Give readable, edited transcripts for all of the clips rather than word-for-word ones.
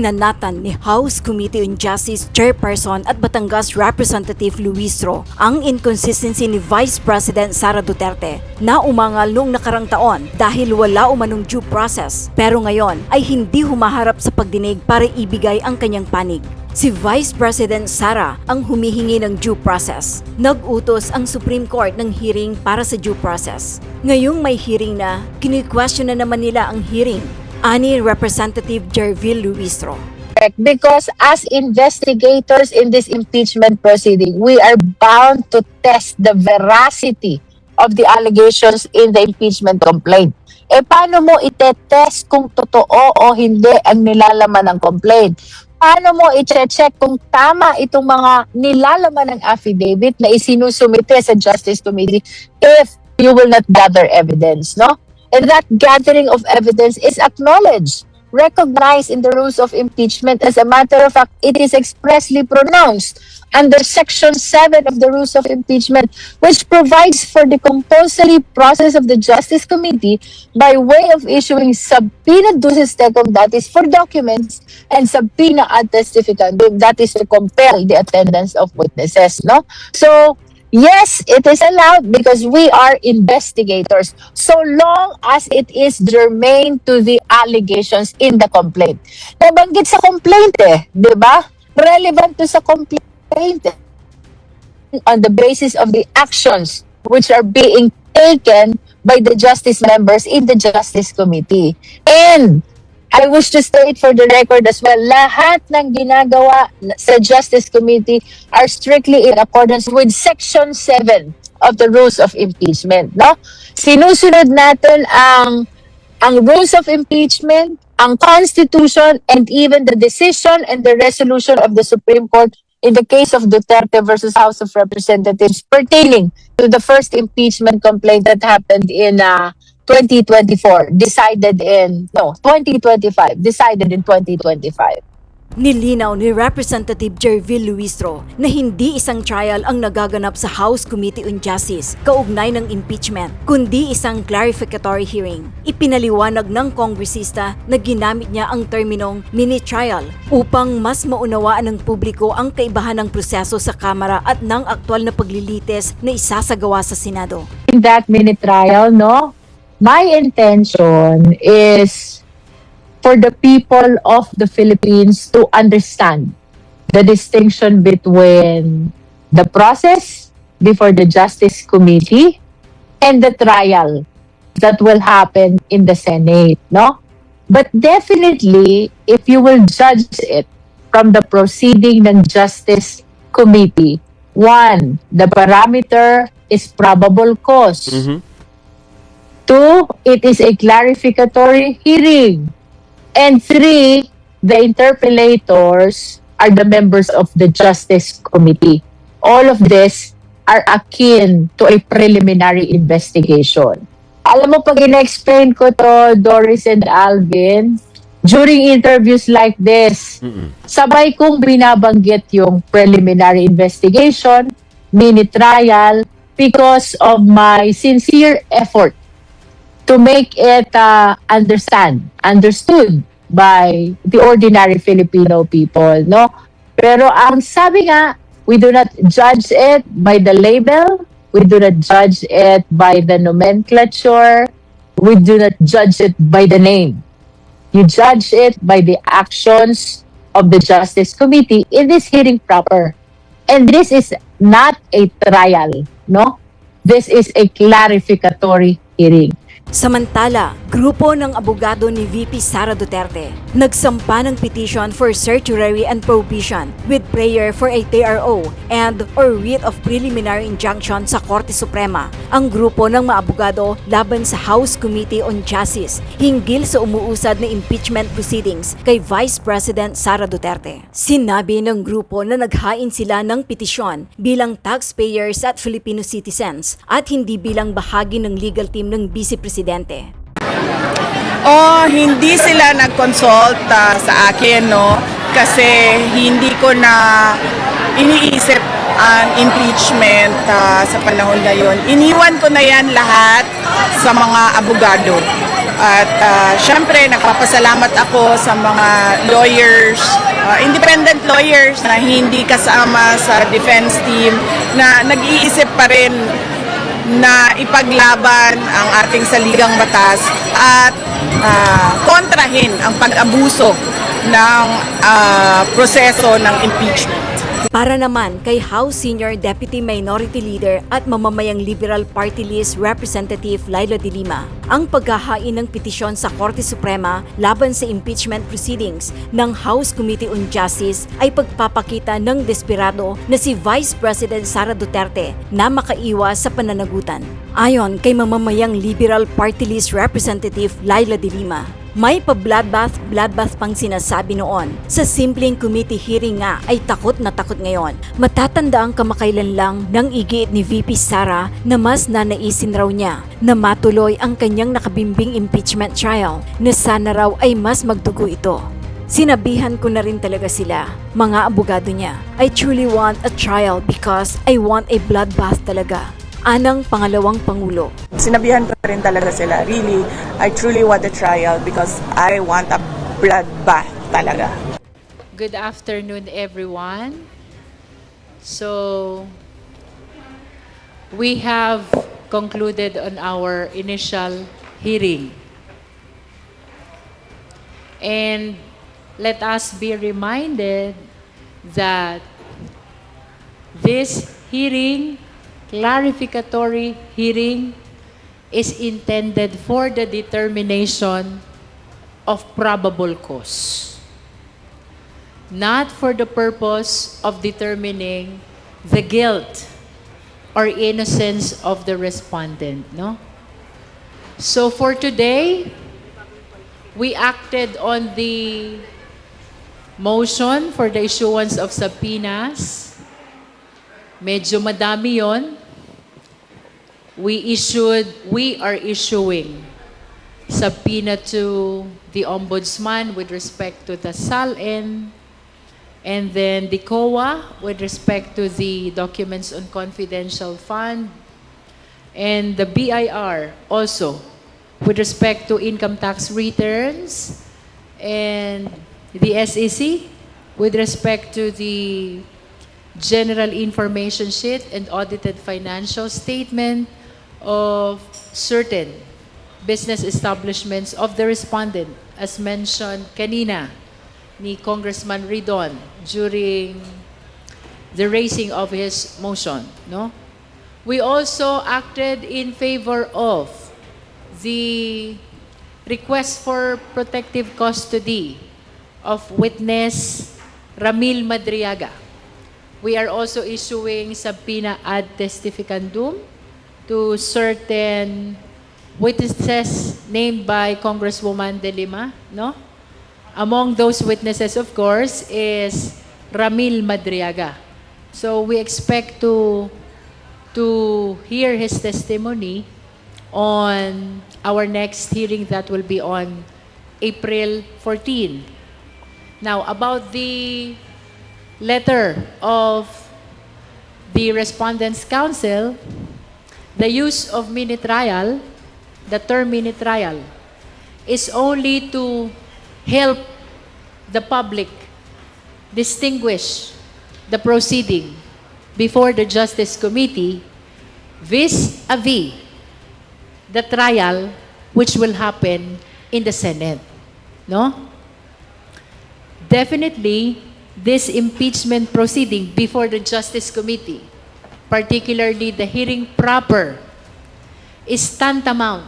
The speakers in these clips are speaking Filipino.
Pinanatan ni House Committee on Justice Chairperson at Batangas Representative Luis Ro ang inconsistency ni Vice President Sara Duterte na umangal noong nakarang taon dahil wala umanong due process, pero ngayon ay hindi humaharap sa pagdinig para ibigay ang kanyang panig. Si Vice President Sara ang humihingi ng due process. Nag-utos ang Supreme Court ng hearing para sa due process. Ngayong may hearing na, kini-question na naman nila ang hearing, ani Representative Jervil Luistro. Because as investigators in this impeachment proceeding, we are bound to test the veracity of the allegations in the impeachment complaint. Paano mo itetest kung totoo o hindi ang nilalaman ng complaint? Paano mo i-check kung tama itong mga nilalaman ng affidavit na isinusumite sa Justice Committee if you will not gather evidence, no? And that gathering of evidence is acknowledged, recognized in the rules of impeachment. As a matter of fact, it is expressly pronounced under Section 7 of the rules of impeachment, which provides for the compulsory process of the Justice Committee by way of issuing subpoena duces tecum, that is for documents, and subpoena ad testificandum, that is to compel the attendance of witnesses. No, so yes, it is allowed because we are investigators, so long as it is germane to the allegations in the complaint. Nabanggit sa complaint di ba? Relevant to sa complaint on the basis of the actions which are being taken by the justice members in the Justice Committee. And I wish to state for the record as well, lahat ng ginagawa sa Justice Committee are strictly in accordance with Section 7 of the Rules of Impeachment. No? Sinusunod natin ang Rules of Impeachment, ang Constitution, and even the decision and the resolution of the Supreme Court in the case of Duterte versus House of Representatives pertaining to the first impeachment complaint that happened in 2025, decided in 2025. Nilinaw ni Representative Jervil Luistro na hindi isang trial ang nagaganap sa House Committee on Justice kaugnay ng impeachment, kundi isang clarificatory hearing. Ipinaliwanag ng kongresista na ginamit niya ang terminong mini-trial upang mas maunawaan ng publiko ang kaibahan ng proseso sa Kamara at ng aktwal na paglilitis na isasagawa sa Senado. In that mini-trial, my intention is for the people of the Philippines to understand the distinction between the process before the Justice Committee and the trial that will happen in the Senate, no? But definitely, if you will judge it from the proceeding ng Justice Committee, one, the parameter is probable cause. Two, it is a clarificatory hearing. And three, the interpellators are the members of the Justice Committee. All of this are akin to a preliminary investigation. Alam mo, pag in-explain ko to, Doris and Alvin, during interviews like this, sabay kong binabanggit yung preliminary investigation, mini-trial, because of my sincere effort to make it understood by the ordinary Filipino people, no? Pero ang sabi nga, we do not judge it by the label, we do not judge it by the nomenclature, we do not judge it by the name. You judge it by the actions of the Justice Committee in this hearing proper. And this is not a trial, no? This is a clarificatory hearing. Samantala, grupo ng abogado ni VP Sara Duterte nagsampa ng petition for certiorari and prohibition with prayer for a TRO and or writ of preliminary injunction sa Korte Suprema. Ang grupo ng mga abogado laban sa House Committee on Justice hinggil sa umuusad na impeachment proceedings kay Vice President Sara Duterte. Sinabi ng grupo na naghain sila ng petisyon bilang taxpayers at Filipino citizens at hindi bilang bahagi ng legal team ng Vice Presidente. Hindi sila nag-consult sa akin, no? Kasi hindi ko na iniisip ang impeachment sa panahon na yun. Iniwan ko na yan lahat sa mga abogado. At syempre, nagpapasalamat ako sa mga lawyers, independent lawyers na hindi kasama sa defense team na nag-iisip pa rin na ipaglaban ang ating saligang batas at kontrahin ang pag-abuso ng proseso ng impeachment. Para naman kay House Senior Deputy Minority Leader at mamamayang Liberal Party List Representative Laila de Lima, ang paghahain ng petisyon sa Korte Suprema laban sa impeachment proceedings ng House Committee on Justice ay pagpapakita ng desperado na si Vice President Sara Duterte na makaiwas sa pananagutan. Ayon kay mamamayang Liberal Party List Representative Laila de Lima, may pa-bloodbath pang sinasabi noon. Sa simpleng committee hearing nga ay takot na takot ngayon. Matatanda ang kamakailan lang ng igiit ni VP Sara na mas nanaisin raw niya na matuloy ang kanyang nakabimbing impeachment trial na sana raw ay mas magdugo ito. Sinabihan ko na rin talaga sila, mga abogado niya. I truly want a trial because I want a bloodbath talaga. Anang pangalawang pangulo. Sinabihan ko rin talaga sila, really, I truly want a trial because I want a bloodbath talaga. Good afternoon, everyone. So, we have concluded on our initial hearing. And let us be reminded that this hearing, clarificatory hearing, is intended for the determination of probable cause, not for the purpose of determining the guilt or innocence of the respondent, no? So for today, we acted on the motion for the issuance of subpoenas. Medyo madami yon. We are issuing subpoena to the Ombudsman with respect to the SALN, and then the COA with respect to the documents on confidential fund, and the BIR also with respect to income tax returns, and the SEC with respect to the general information sheet and audited financial statement of certain business establishments of the respondent, as mentioned kanina ni Congressman Ridon during the raising of his motion, no? We also acted in favor of the request for protective custody of witness Ramil Madriaga. We are also issuing subpoena ad testificandum to certain witnesses named by Congresswoman De Lima, no? Among those witnesses, of course, is Ramil Madriaga. So we expect to hear his testimony on our next hearing that will be on April 14. Now, about the letter of the Respondents' Council, the use of mini-trial, the term mini-trial, is only to help the public distinguish the proceeding before the Justice Committee vis-a-vis the trial which will happen in the Senate. No? Definitely, this impeachment proceeding before the Justice Committee, particularly the hearing proper, is tantamount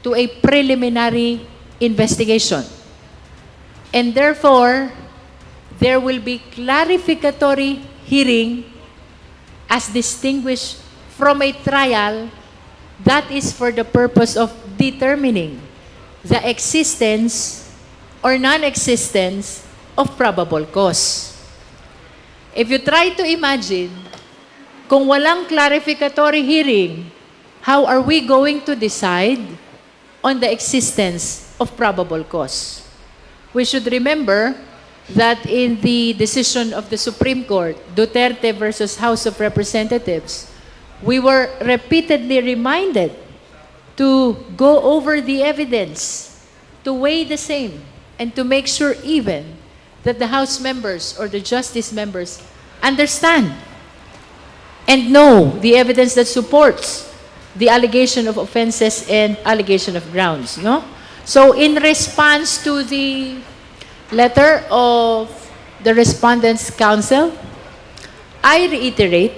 to a preliminary investigation. And therefore, there will be clarificatory hearing as distinguished from a trial that is for the purpose of determining the existence or non-existence of probable cause. If you try to imagine, kung walang clarificatory hearing, how are we going to decide on the existence of probable cause? We should remember that in the decision of the Supreme Court, Duterte versus House of Representatives, we were repeatedly reminded to go over the evidence, to weigh the same, and to make sure even that the House members or the Justice members understand and know the evidence that supports the allegation of offenses and allegation of grounds, no? So in response to the letter of the Respondents' Council, I reiterate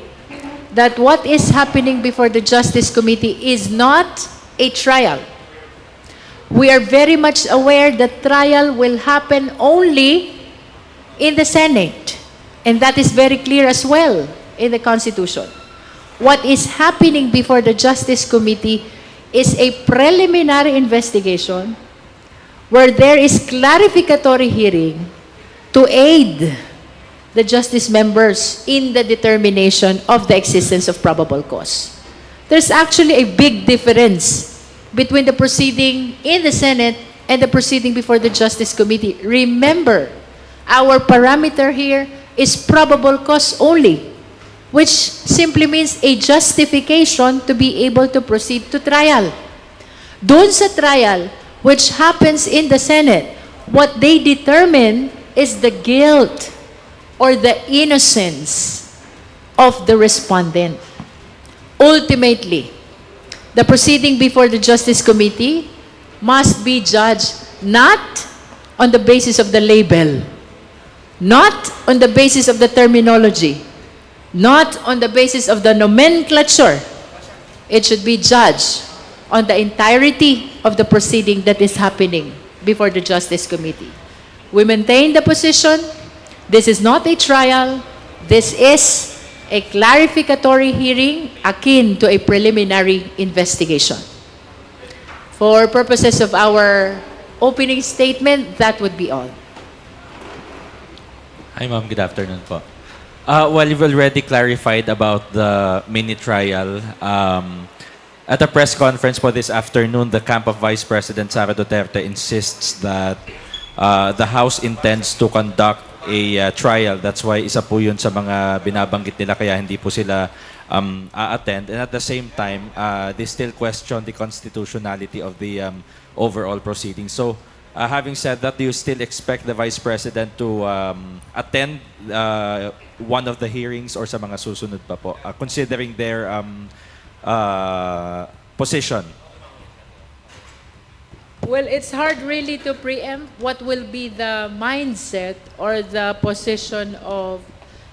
that what is happening before the Justice Committee is not a trial. We are very much aware that trial will happen only in the Senate, and that is very clear as well in the Constitution. What is happening before the Justice Committee is a preliminary investigation where there is clarificatory hearing to aid the justice members in the determination of the existence of probable cause. There's actually a big difference between the proceeding in the Senate and the proceeding before the Justice Committee. Remember, our parameter here is probable cause only, which simply means a justification to be able to proceed to trial. Doon sa trial, which happens in the Senate, what they determine is the guilt or the innocence of the respondent. Ultimately, the proceeding before the Justice Committee must be judged not on the basis of the label, not on the basis of the terminology, not on the basis of the nomenclature. It should be judged on the entirety of the proceeding that is happening before the Justice Committee. We maintain the position. This is not a trial. This is a clarificatory hearing akin to a preliminary investigation. For purposes of our opening statement, that would be all. Hi, ma'am. Good afternoon po. Well, you've already clarified about the mini trial. At a press conference po this afternoon, the camp of Vice President Sara Duterte insists that the House intends to conduct a trial. That's why isa po yun sa mga binabanggit nila kaya hindi po sila a-attend. And at the same time, they still question the constitutionality of the overall proceedings. So, having said that, do you still expect the Vice President to attend one of the hearings or sa mga susunod pa po, considering their position? Well, it's hard really to preempt what will be the mindset or the position of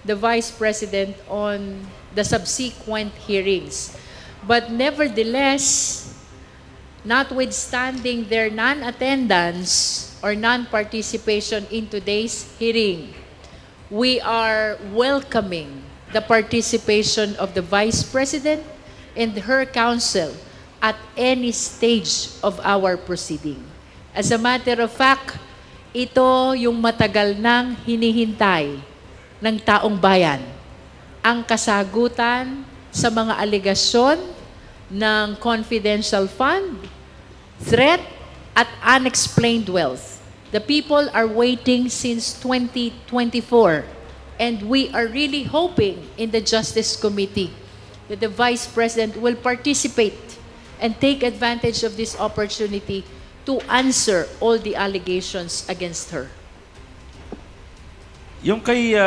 the Vice President on the subsequent hearings. But nevertheless, notwithstanding their non-attendance or non-participation in today's hearing, we are welcoming the participation of the Vice President and her counsel at any stage of our proceeding. As a matter of fact, ito yung matagal nang hinihintay ng taong bayan. Ang kasagutan sa mga alegasyon ng confidential fund, threat, at unexplained wealth. The people are waiting since 2024, and we are really hoping in the Justice Committee that the Vice President will participate and take advantage of this opportunity to answer all the allegations against her. Yung kay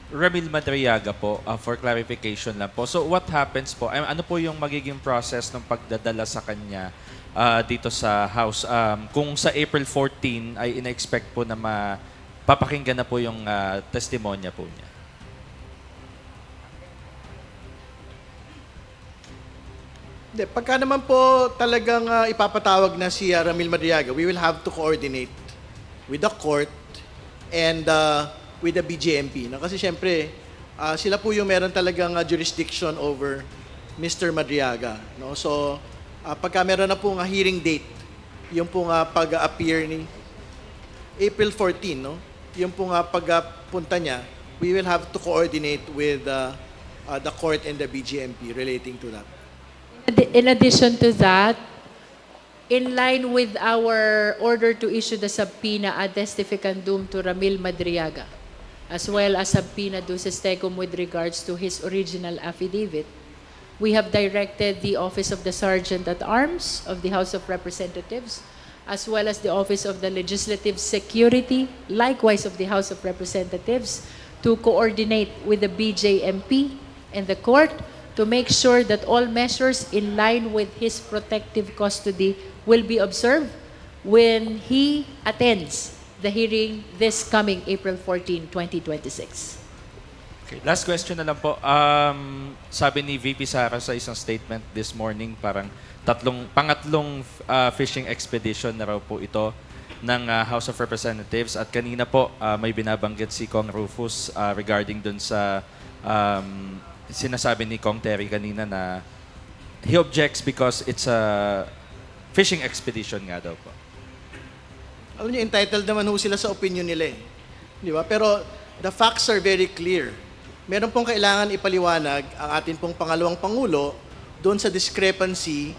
Ramil Madriaga po, for clarification lang po. So what happens po, ano po yung magiging process ng pagdadala sa kanya dito sa House? Kung sa April 14 ay ina-expect po na papakinggan na po yung testimonya po niya. Pagka naman po talagang ipapatawag na si Ramil Madriaga, we will have to coordinate with the court and with the BJMP. No? Kasi syempre, sila po yung meron talagang jurisdiction over Mr. Madriaga. No? So, pagka meron na pong hearing date, yung pong pag-appear ni April 14, no? Yung pong pagpunta niya, we will have to coordinate with the court and the BJMP relating to that. In addition to that, in line with our order to issue the subpoena ad testificandum to Ramil Madriaga, as well as subpoena duces tecum with regards to his original affidavit, We have directed the Office of the Sergeant at Arms of the House of Representatives, as well as the Office of the Legislative Security, likewise of the House of Representatives, to coordinate with the BJMP and the court to make sure that all measures in line with his protective custody will be observed when he attends the hearing this coming April 14, 2026. Okay, last question na lang po. Sabi ni VP Sara sa isang statement this morning, parang pangatlong fishing expedition na raw po ito ng House of Representatives. At kanina po, may binabanggit si Kong Rufus regarding dun sa sinasabi ni Kong Terry kanina na he objects because it's a fishing expedition nga daw po. Alam niyo, entitled naman ho sila sa opinion nila eh. Di ba? Pero the facts are very clear. Meron pong kailangan ipaliwanag ang ating pong pangalawang Pangulo doon sa discrepancy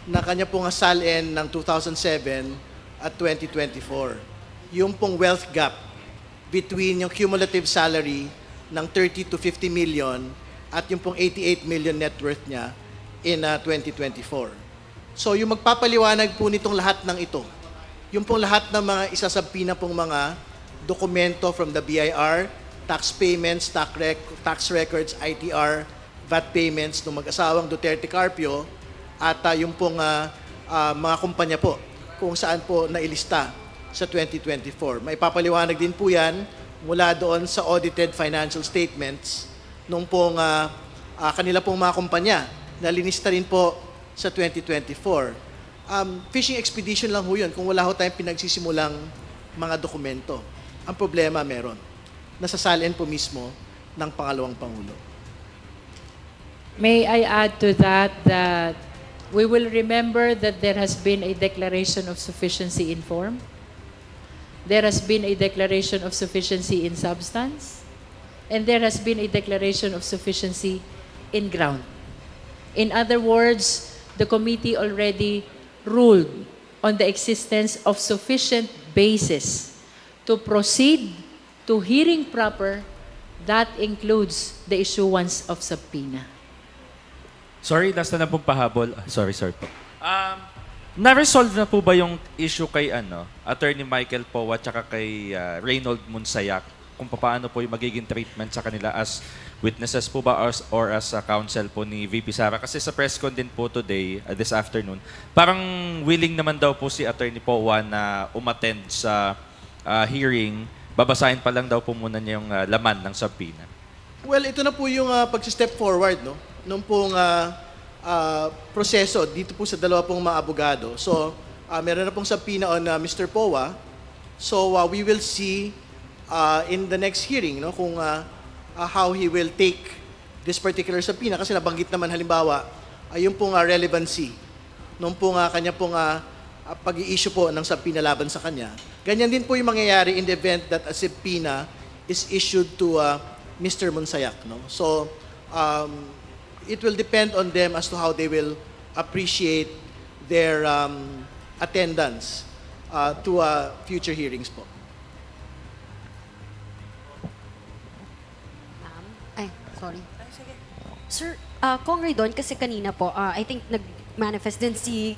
na kanya pong asalin ng 2007 at 2024. Yung pong wealth gap between yung cumulative salary ng 30 to 50 million at yung pong 88 million net worth niya in 2024. So yung magpapaliwanag po nitong lahat ng ito, yung pong lahat ng mga isasabpina pong mga dokumento from the BIR, tax payments, tax records, ITR, VAT payments ng mag-asawang Duterte Carpio at yung pong mga kumpanya po kung saan po nailista sa 2024. May papaliwanag din po yan mula doon sa audited financial statements nung pong kanila pong mga kumpanya na linista rin po sa 2024. Fishing expedition lang ho yun kung wala ho tayong pinagsisimulang mga dokumento. Ang problema meron. Nasasalin po mismo ng pangalawang Pangulo. May I add to that we will remember that there has been a declaration of sufficiency in form. There has been a declaration of sufficiency in substance. And there has been a declaration of sufficiency in ground. In other words, the committee already ruled on the existence of sufficient basis to proceed to hearing proper. That includes the issuance of subpoena. Sorry, last na lang pong pahabol. Sorry po. Na-resolve na po ba yung issue kay Attorney Michael Powa at kay Reynold Munsayak kung paano po yung magiging treatment sa kanila as witnesses po ba or as counsel po ni VP Sara? Kasi sa press con din po today, this afternoon, parang willing naman daw po si Attorney Powa na umattend sa hearing. Babasahin pa lang daw po muna niya yung laman ng subpoena. Well, ito na po yung pag-step forward, no? Nung pong proseso dito po sa dalawa pong mga abogado. So, meron na pong subpoena on Mr. Powa. So, we will see in the next hearing, no, kung how he will take this particular subpoena. Kasi nabanggit naman halimbawa, yung pong relevancy nung pong kanya pong pag-i-issue po ng subpoena laban sa kanya. Ganyan din po yung mangyayari in the event that a subpoena is issued to Mr. Munsayak. No? So, it will depend on them as to how they will appreciate their attendance to future hearings po. Sorry. Sir, Kong Raydon, kasi kanina po, I think nag-manifest din si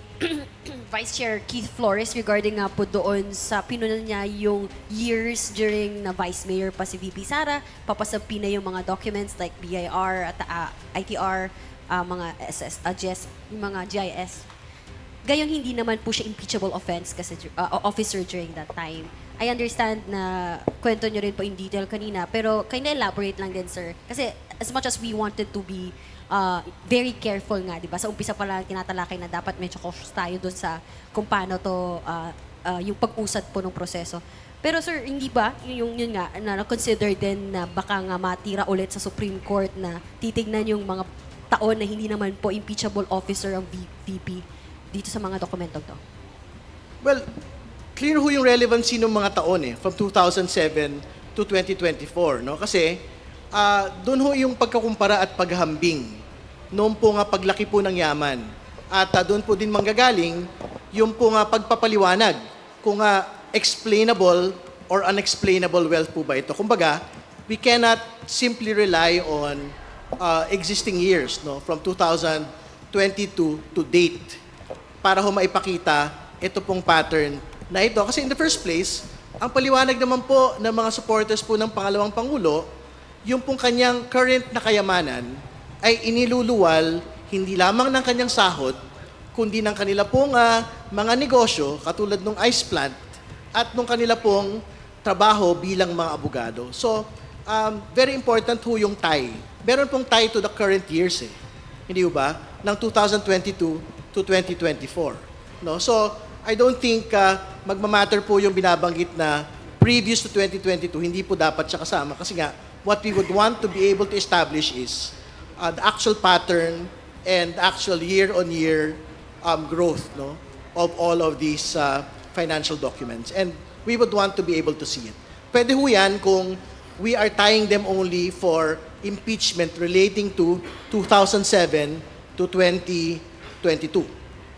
Vice Chair Keith Flores regarding nga po doon sa pinunan niya yung years during na Vice Mayor pa si VP Sara, papasabi na yung mga documents like BIR at ITR, mga GIS, yung mga GIS. Gayon hindi naman po siya impeachable offense kasi officer during that time. I understand na kwento nyo rin po in detail kanina, pero kinda elaborate lang din, sir. Kasi as much as we wanted to be very careful nga, di ba? Sa umpisa pa lang tinatalakay na dapat medyo cautious tayo doon sa kung paano to, yung pag-usad po ng proseso. Pero sir, hindi ba, yun nga, na-consider din na baka nga matira ulit sa Supreme Court na titignan yung mga taon na hindi naman po impeachable officer ang VP dito sa mga dokumentong to? Well, clear ho yung relevancy ng mga taon from 2007 to 2024, no? Kasi doon ho yung pagkakumpara at paghambing noon po nga paglaki po ng yaman. At doon po din manggagaling yung po nga pagpapaliwanag kung explainable or unexplainable wealth po ba ito. Kumbaga, we cannot simply rely on existing years, no, from 2022 to date, para ho maipakita ito pong pattern na ito. Kasi in the first place, ang paliwanag naman po ng mga supporters po ng pangalawang Pangulo, yung pong kanyang current na kayamanan ay iniluluwal hindi lamang ng kanyang sahod, kundi ng kanila pong mga negosyo, katulad ng ice plant, at nung kanila pong trabaho bilang mga abogado. So, very important ho yung tie. Meron pong tie to the current years eh. Hindi ba? Ng 2022 to 2024. No? So, I don't think magmamatter po yung binabanggit na previous to 2022, hindi po dapat siya kasama. Kasi nga, what we would want to be able to establish is the actual pattern and actual year-on-year growth, no, of all of these financial documents. And we would want to be able to see it. Pwede ho yan kung we are tying them only for impeachment relating to 2007 to 2022.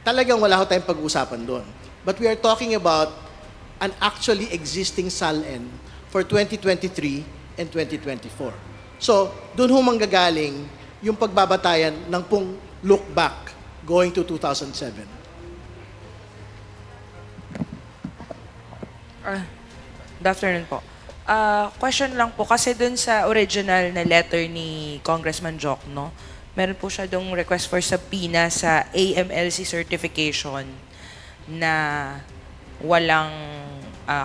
Talagang wala ho tayong pag-uusapan doon. But we are talking about an actually existing SALN for 2023 and 2024. So, doon ho manggagaling yung pagbabatayan ng pong look back going to 2007. Good afternoon po. Question lang po, kasi dun sa original na letter ni Congressman Jokno, meron po siya dong request for subpoena sa AMLC certification na walang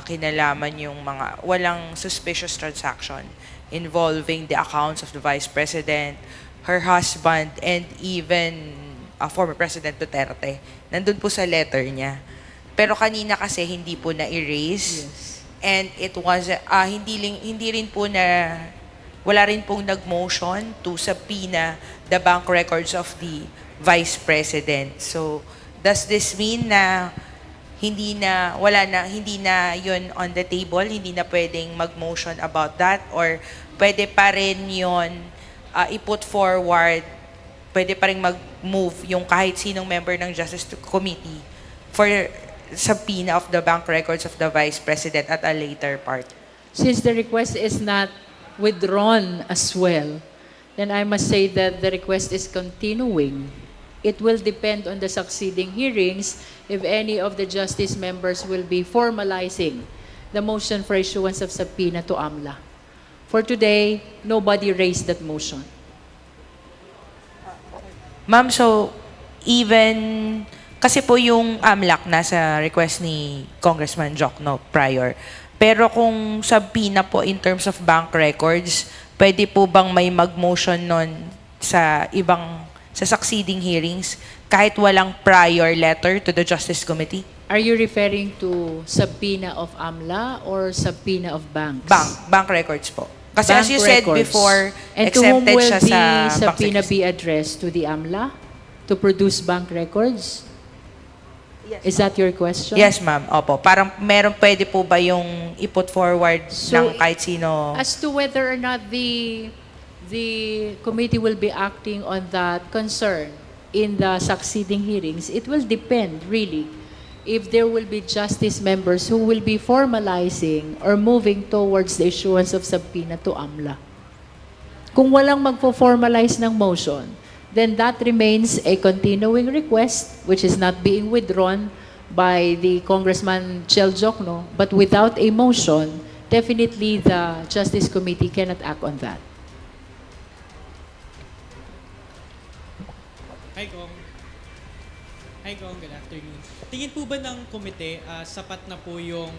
kinalaman yung walang suspicious transaction involving the accounts of the Vice President, her husband, and even former President Duterte. Nandun po sa letter niya. Pero kanina kasi hindi po na-erase. Yes. And it was, hindi rin po wala rin pong nag-motion to subpoena the bank records of the Vice President. So, does this mean na hindi na yun on the table, hindi na pwedeng mag-motion about that, or pwede pa rin yun i-put forward, pwede pa rin mag-move yung kahit sinong member ng Justice Committee for subpoena of the bank records of the Vice President at a later part? Since the request is not withdrawn as well, then I must say that the request is continuing. It will depend on the succeeding hearings if any of the justice members will be formalizing the motion for issuance of subpoena to AMLA. For today, nobody raised that motion. Ma'am, so even, kasi po yung AMLAC nasa request ni Congressman Jokno prior, pero kung subpoena po in terms of bank records, pwede po bang may mag-motion nun sa succeeding hearings kahit walang prior letter to the Justice Committee? Are you referring to subpoena of AMLA or subpoena of banks? Bank records po. Kasi Bank as you said records. before, And to whom exempted will siya the sa subpoena bank be addressed? To the AMLA? To produce bank records? Yes, Is that your question? Yes, ma'am. Opo. Parang pwede po ba yung i-put forward So, ng kahit sino? As to whether or not the committee will be acting on that concern in the succeeding hearings, it will depend really if there will be justice members who will be formalizing or moving towards the issuance of subpoena to AMLA. Kung walang magpo-formalize ng motion, then that remains a continuing request which is not being withdrawn by the Congressman Chel Jokno, but without a motion, definitely the Justice Committee cannot act on that. Hi Gong, good afternoon. Tingin po ba ng komite, sapat na po yung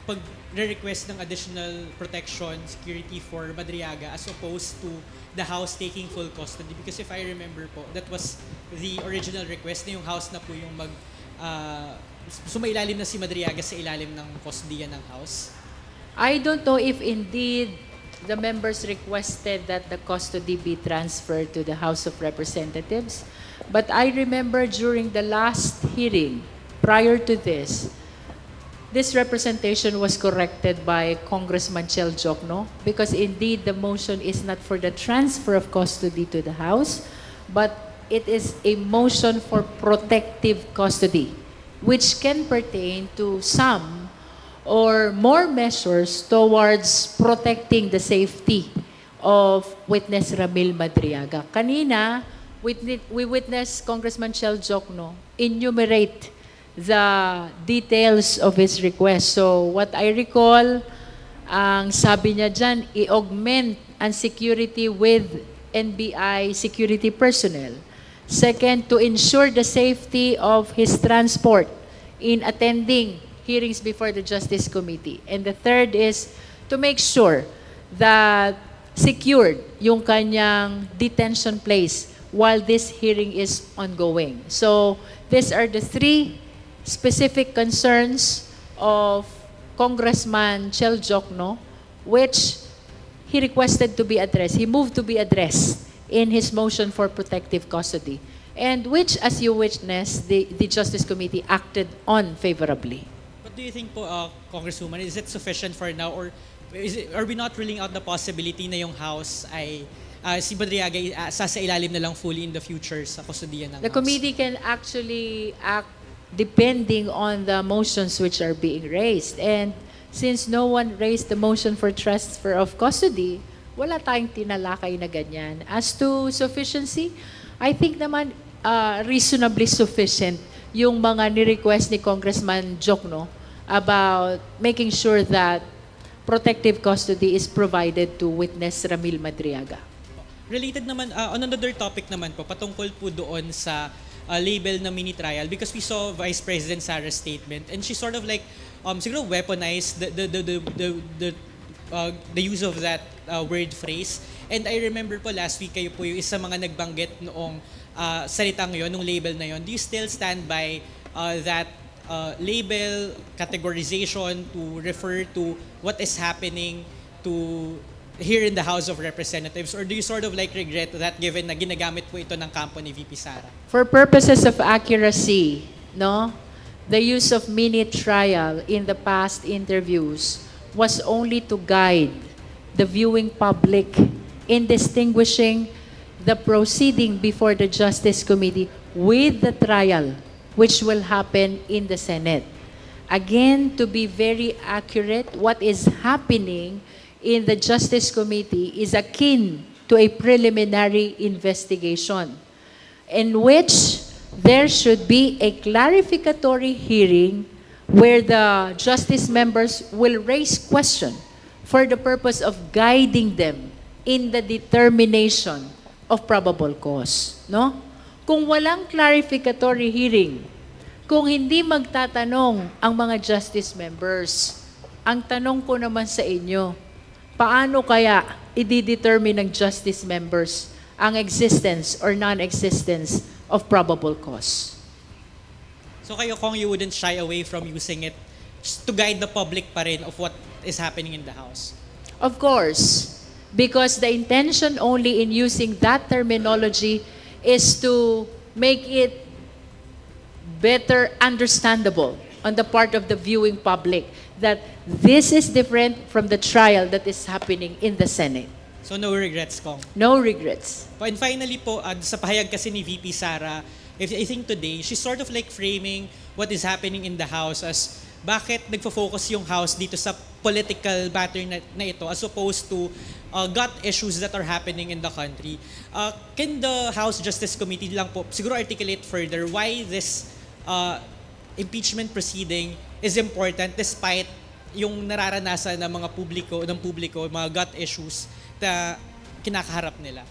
pag-request ng additional protection, security for Madriaga as opposed to the House taking full custody? Because if I remember po, that was the original request na yung House na po yung sumailalim na si Madriaga sa ilalim ng kustodiya ng House. I don't know if indeed the members requested that the custody be transferred to the House of Representatives. But I remember during the last hearing, prior to this representation was corrected by Congressman Chel Jokno because indeed the motion is not for the transfer of custody to the House, but it is a motion for protective custody, which can pertain to some or more measures towards protecting the safety of witness Ramil Madriaga. Kanina, we witnessed Congressman Chel Jokno enumerate the details of his request. So what I recall, ang sabi niya dyan, i-augment ang security with NBI security personnel. Second, to ensure the safety of his transport in attending hearings before the Justice Committee. And the third is to make sure that secured yung kanyang detention place while this hearing is ongoing. So these are the three specific concerns of Congressman Chel Jokno, which he requested to be addressed. He moved to be addressed in his motion for protective custody, and which, as you witnessed, the Justice Committee acted on favorably. What do you think po, Congresswoman? Is it sufficient for now, or are we not ruling out the possibility na yung House ay si Madriaga sasailalim na lang fully in the future sa kustodiya ng The House? committee can actually act depending on the motions which are being raised. And since no one raised the motion for transfer of custody, wala tayong tinalakay na ganyan. As to sufficiency, I think naman reasonably sufficient yung mga ni-request ni Congressman Jokno about making sure that protective custody is provided to witness Ramil Madriaga. Related naman, on another topic naman po, patungkol po doon sa label na mini trial, because we saw Vice President Sara's statement and she sort of like siguro weaponized the use of that word phrase. And I remember po last week kayo po yung isa mga nagbanggit noong salitang yon, nung label na yon. Do you still stand by that label, categorization to refer to what is happening to here in the House of Representatives, or do you sort of like regret that given na ginagamit po ito ng kampo ni VP Sara? For purposes of accuracy, no, the use of mini trial in the past interviews was only to guide the viewing public in distinguishing the proceeding before the Justice Committee with the trial which will happen in the Senate. Again, to be very accurate, what is happening in the Justice Committee is akin to a preliminary investigation in which there should be a clarificatory hearing where the justice members will raise question for the purpose of guiding them in the determination of probable cause. No? Kung walang clarificatory hearing, kung hindi magtatanong ang mga justice members, ang tanong ko naman sa inyo, paano kaya i-determine ng justice members ang existence or non-existence of probable cause? So kayo, Kong, you wouldn't shy away from using it just to guide the public pa rin of what is happening in the House? Of course, because the intention only in using that terminology is to make it better understandable on the part of the viewing public that this is different from the trial that is happening in the Senate. So no regrets, Kong? No regrets. And finally po, sa pahayag kasi ni VP Sara, I think today, she's sort of like framing what is happening in the House as bakit nagfo-focus yung House dito sa political matter na ito as opposed to gut issues that are happening in the country. Can the House Justice Committee lang po siguro articulate further why this impeachment proceeding is important despite yung nararanasan ng mga publiko, mga gut issues na kinakaharap nila?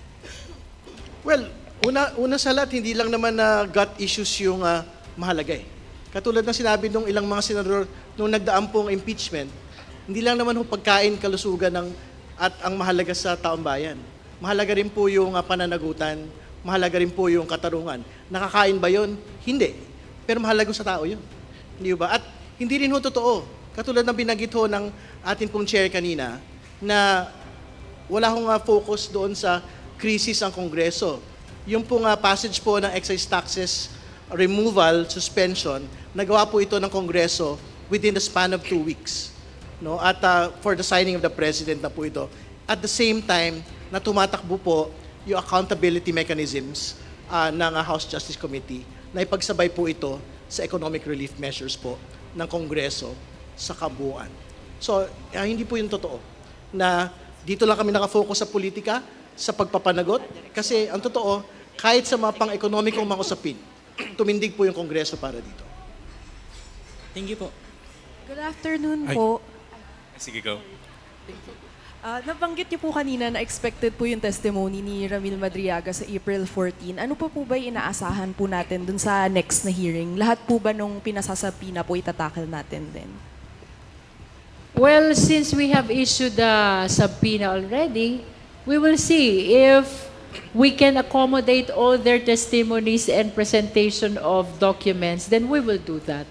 Well, una sa lahat, hindi lang naman na gut issues yung mahalaga eh. Katulad ng sinabi nung ilang mga senador nung nagdaan pong impeachment, hindi lang naman ho pagkain, kalusugan at ang mahalaga sa taong bayan. Mahalaga rin po yung pananagutan, mahalaga rin po yung katarungan. Nakakain ba yun? Hindi. Pero mahalaga sa tao yun. Hindi ba? At hindi rin ho totoo. Katulad ng binanggit ho ng atin pong chair kanina, na wala hong focus doon sa krisis ang Kongreso. Yung pong passage po ng excise taxes removal, suspension, nagawa po ito ng Kongreso within the span of 2 weeks. No? At for the signing of the President na po ito. At the same time, na tumatakbo po yung accountability mechanisms ng House Justice Committee na ipagsabay po ito sa economic relief measures po ng Kongreso sa kabuuan. So, hindi po yung totoo na Dito lang kami nakafocus sa politika, sa pagpapanagot. Kasi ang totoo, kahit sa mga pang-ekonomikong mga usapin, tumindig po yung Kongreso para dito. Thank you po. Good afternoon po. Sige, go. Nabanggit niyo po kanina na expected po yung testimony ni Ramil Madriaga sa April 14. Ano pa po ba yung inaasahan po natin dun sa next na hearing? Lahat po ba nung pinasasapi na po itatakil natin din? Well, since we have issued the subpoena already, we will see if we can accommodate all their testimonies and presentation of documents, then we will do that.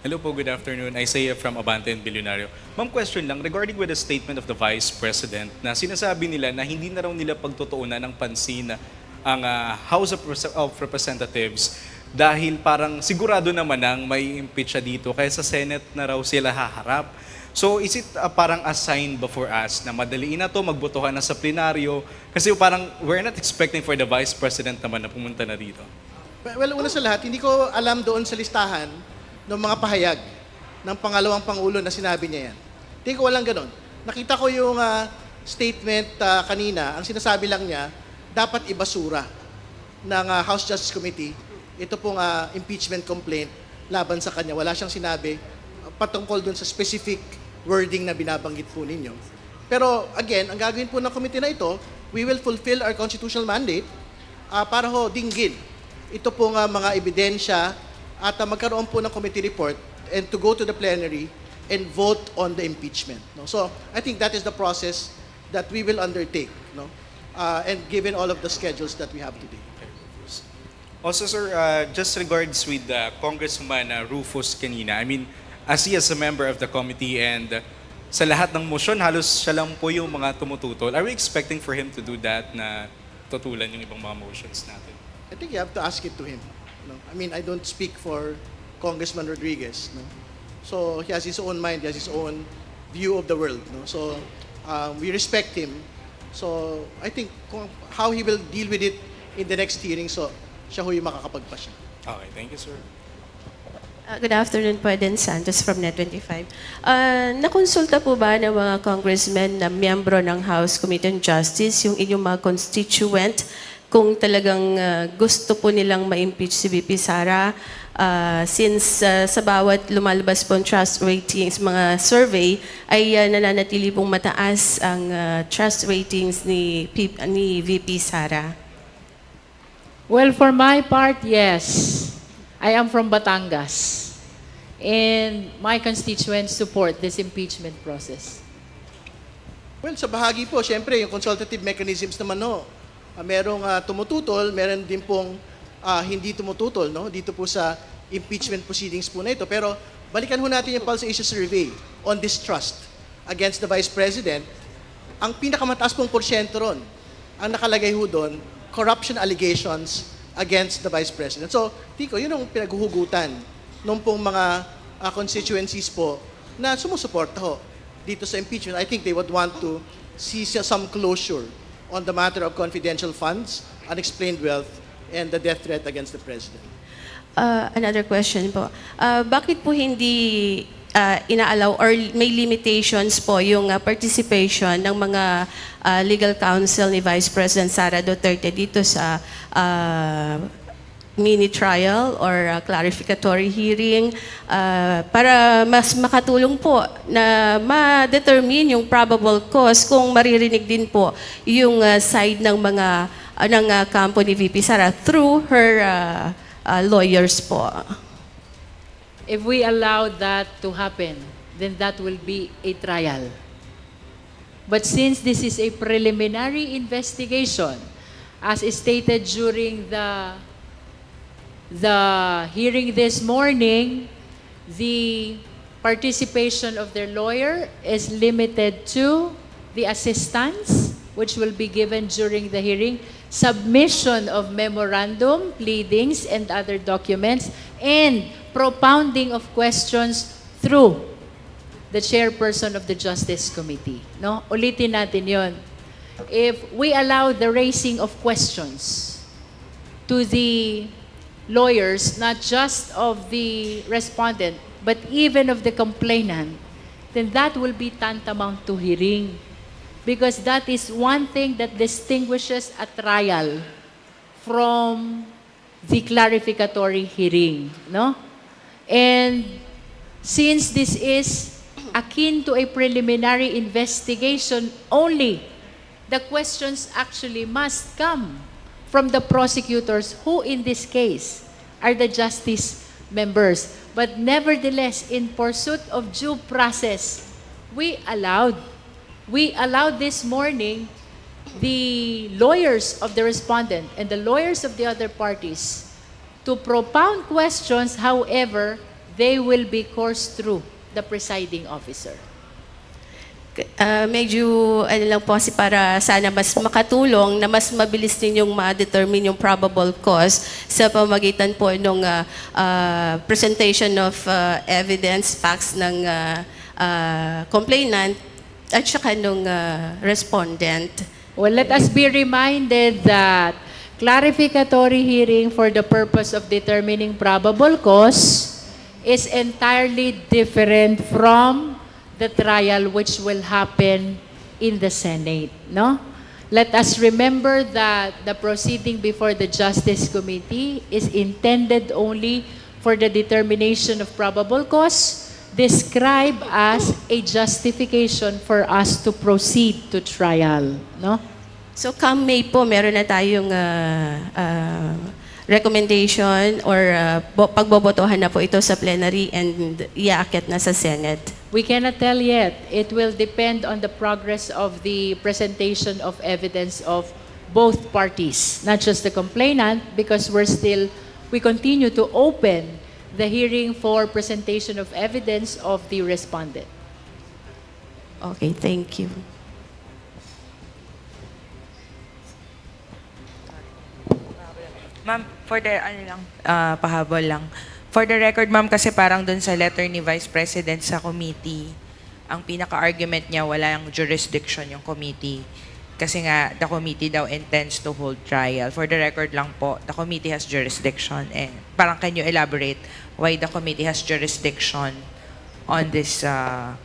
Hello po, good afternoon. Isaiah from Abante and Billionario. Ma'am, question lang regarding with the statement of the Vice President na sinasabi nila na hindi na raw nila pagtutuunan ng pansin ang House of Representatives dahil parang sigurado naman nang may impeach siya dito kaya sa Senate na raw sila haharap. So is it parang a sign before us na madaliin na to, magbotohan na sa plenaryo? Kasi parang we're not expecting for the Vice President naman na pumunta na dito. Well, una sa lahat, hindi ko alam doon sa listahan ng mga pahayag ng pangalawang Pangulo na sinabi niya yan. Hindi ko walang ganon. Nakita ko yung statement kanina, ang sinasabi lang niya, dapat ibasura ng House Justice Committee ito pong impeachment complaint laban sa kanya. Wala siyang sinabi patungkol doon sa specific wording na binabanggit po ninyo. Pero again, ang gagawin po ng committee na ito, we will fulfill our constitutional mandate para ho dinggin ito pong mga ebidensya at magkaroon po ng committee report and to go to the plenary and vote on the impeachment. No? So I think that is the process that we will undertake, no? And given all of the schedules that we have today. Also, sir, just regards with Congressman Rufus kanina, I mean, as he is a member of the committee and sa lahat ng motion, halos siya lang po yung mga tumututol. Are we expecting for him to do that na tutulan yung ibang mga motions natin? I think you have to ask it to him. No? I mean, I don't speak for Congressman Rodriguez. No? So he has his own mind, he has his own view of the world. No? So we respect him. So I think how he will deal with it in the next hearing, so siya ho yung makakapagpasya. Okay, thank you, sir. Good afternoon po, Eden Santos from Net25. Nakonsulta po ba ng mga congressmen na miyembro ng House Committee on Justice yung inyong mga constituent kung talagang gusto po nilang ma-impeach si VP Sara since sa bawat lumalabas pong trust ratings, mga survey, ay nananatili pong mataas ang trust ratings ni VP Sara? Well, for my part, yes. I am from Batangas. And my constituents support this impeachment process. Well, sa bahagi po, syempre, yung consultative mechanisms naman no, merong tumututol, meron din pong hindi tumututol no, dito po sa impeachment proceedings po na ito. Pero balikan ho natin yung Pulse Asia Survey on distrust against the Vice President. Ang pinakamataas pong porsyento ron, ang nakalagay ho doon, corruption allegations against the Vice President. So, Tico, yun ang pinaghuhugutan nung pong mga constituencies po na sumusuporta ho dito sa impeachment. I think they would want to see some closure on the matter of confidential funds, unexplained wealth, and the death threat against the President. Another question po. Bakit po hindi inaalaw or may limitations po yung participation ng mga legal counsel ni Vice President Sara Duterte dito sa mini trial or clarificatory hearing para mas makatulong po na ma-determine yung probable cause kung maririnig din po yung side ng mga ng kampo ni VP Sara through her lawyers po. If we allow that to happen, then that will be a trial. But since this is a preliminary investigation, as stated during the hearing this morning, the participation of their lawyer is limited to the assistance, which will be given during the hearing, submission of memorandum, pleadings, and other documents, and propounding of questions through the chairperson of the Justice Committee. No? Ulitin natin yon. If we allow the raising of questions to the lawyers, not just of the respondent, but even of the complainant, then that will be tantamount to hearing. Because that is one thing that distinguishes a trial from the clarificatory hearing, no? And since this is akin to a preliminary investigation only, the questions actually must come from the prosecutors, who in this case are the justice members. But nevertheless, in pursuit of due process, we allowed this morning the lawyers of the respondent and the lawyers of the other parties to propound questions. However, they will be coursed through the presiding officer. Medyo ano lang po para sana mas makatulong na mas mabilis ninyong ma-determine yung probable cause sa pamagitan po ng presentation of evidence, facts ng complainant at saka nung respondent. Well, let us be reminded that clarificatory hearing for the purpose of determining probable cause is entirely different from the trial which will happen in the Senate, no? Let us remember that the proceeding before the Justice Committee is intended only for the determination of probable cause, described as a justification for us to proceed to trial, no? So come May po, meron na tayong recommendation or pagbobotohan na po ito sa plenary and iaakit na sa Senate. We cannot tell yet. It will depend on the progress of the presentation of evidence of both parties, not just the complainant, because we continue to open the hearing for presentation of evidence of the respondent. Okay, thank you. Ma'am, for the, pahabol lang. For the record, ma'am, kasi parang dun sa letter ni Vice President sa committee, ang pinaka-argument niya, wala yung jurisdiction yung committee. Kasi nga, the committee daw intends to hold trial. For the record lang po, the committee has jurisdiction. And parang can you elaborate why the committee has jurisdiction on this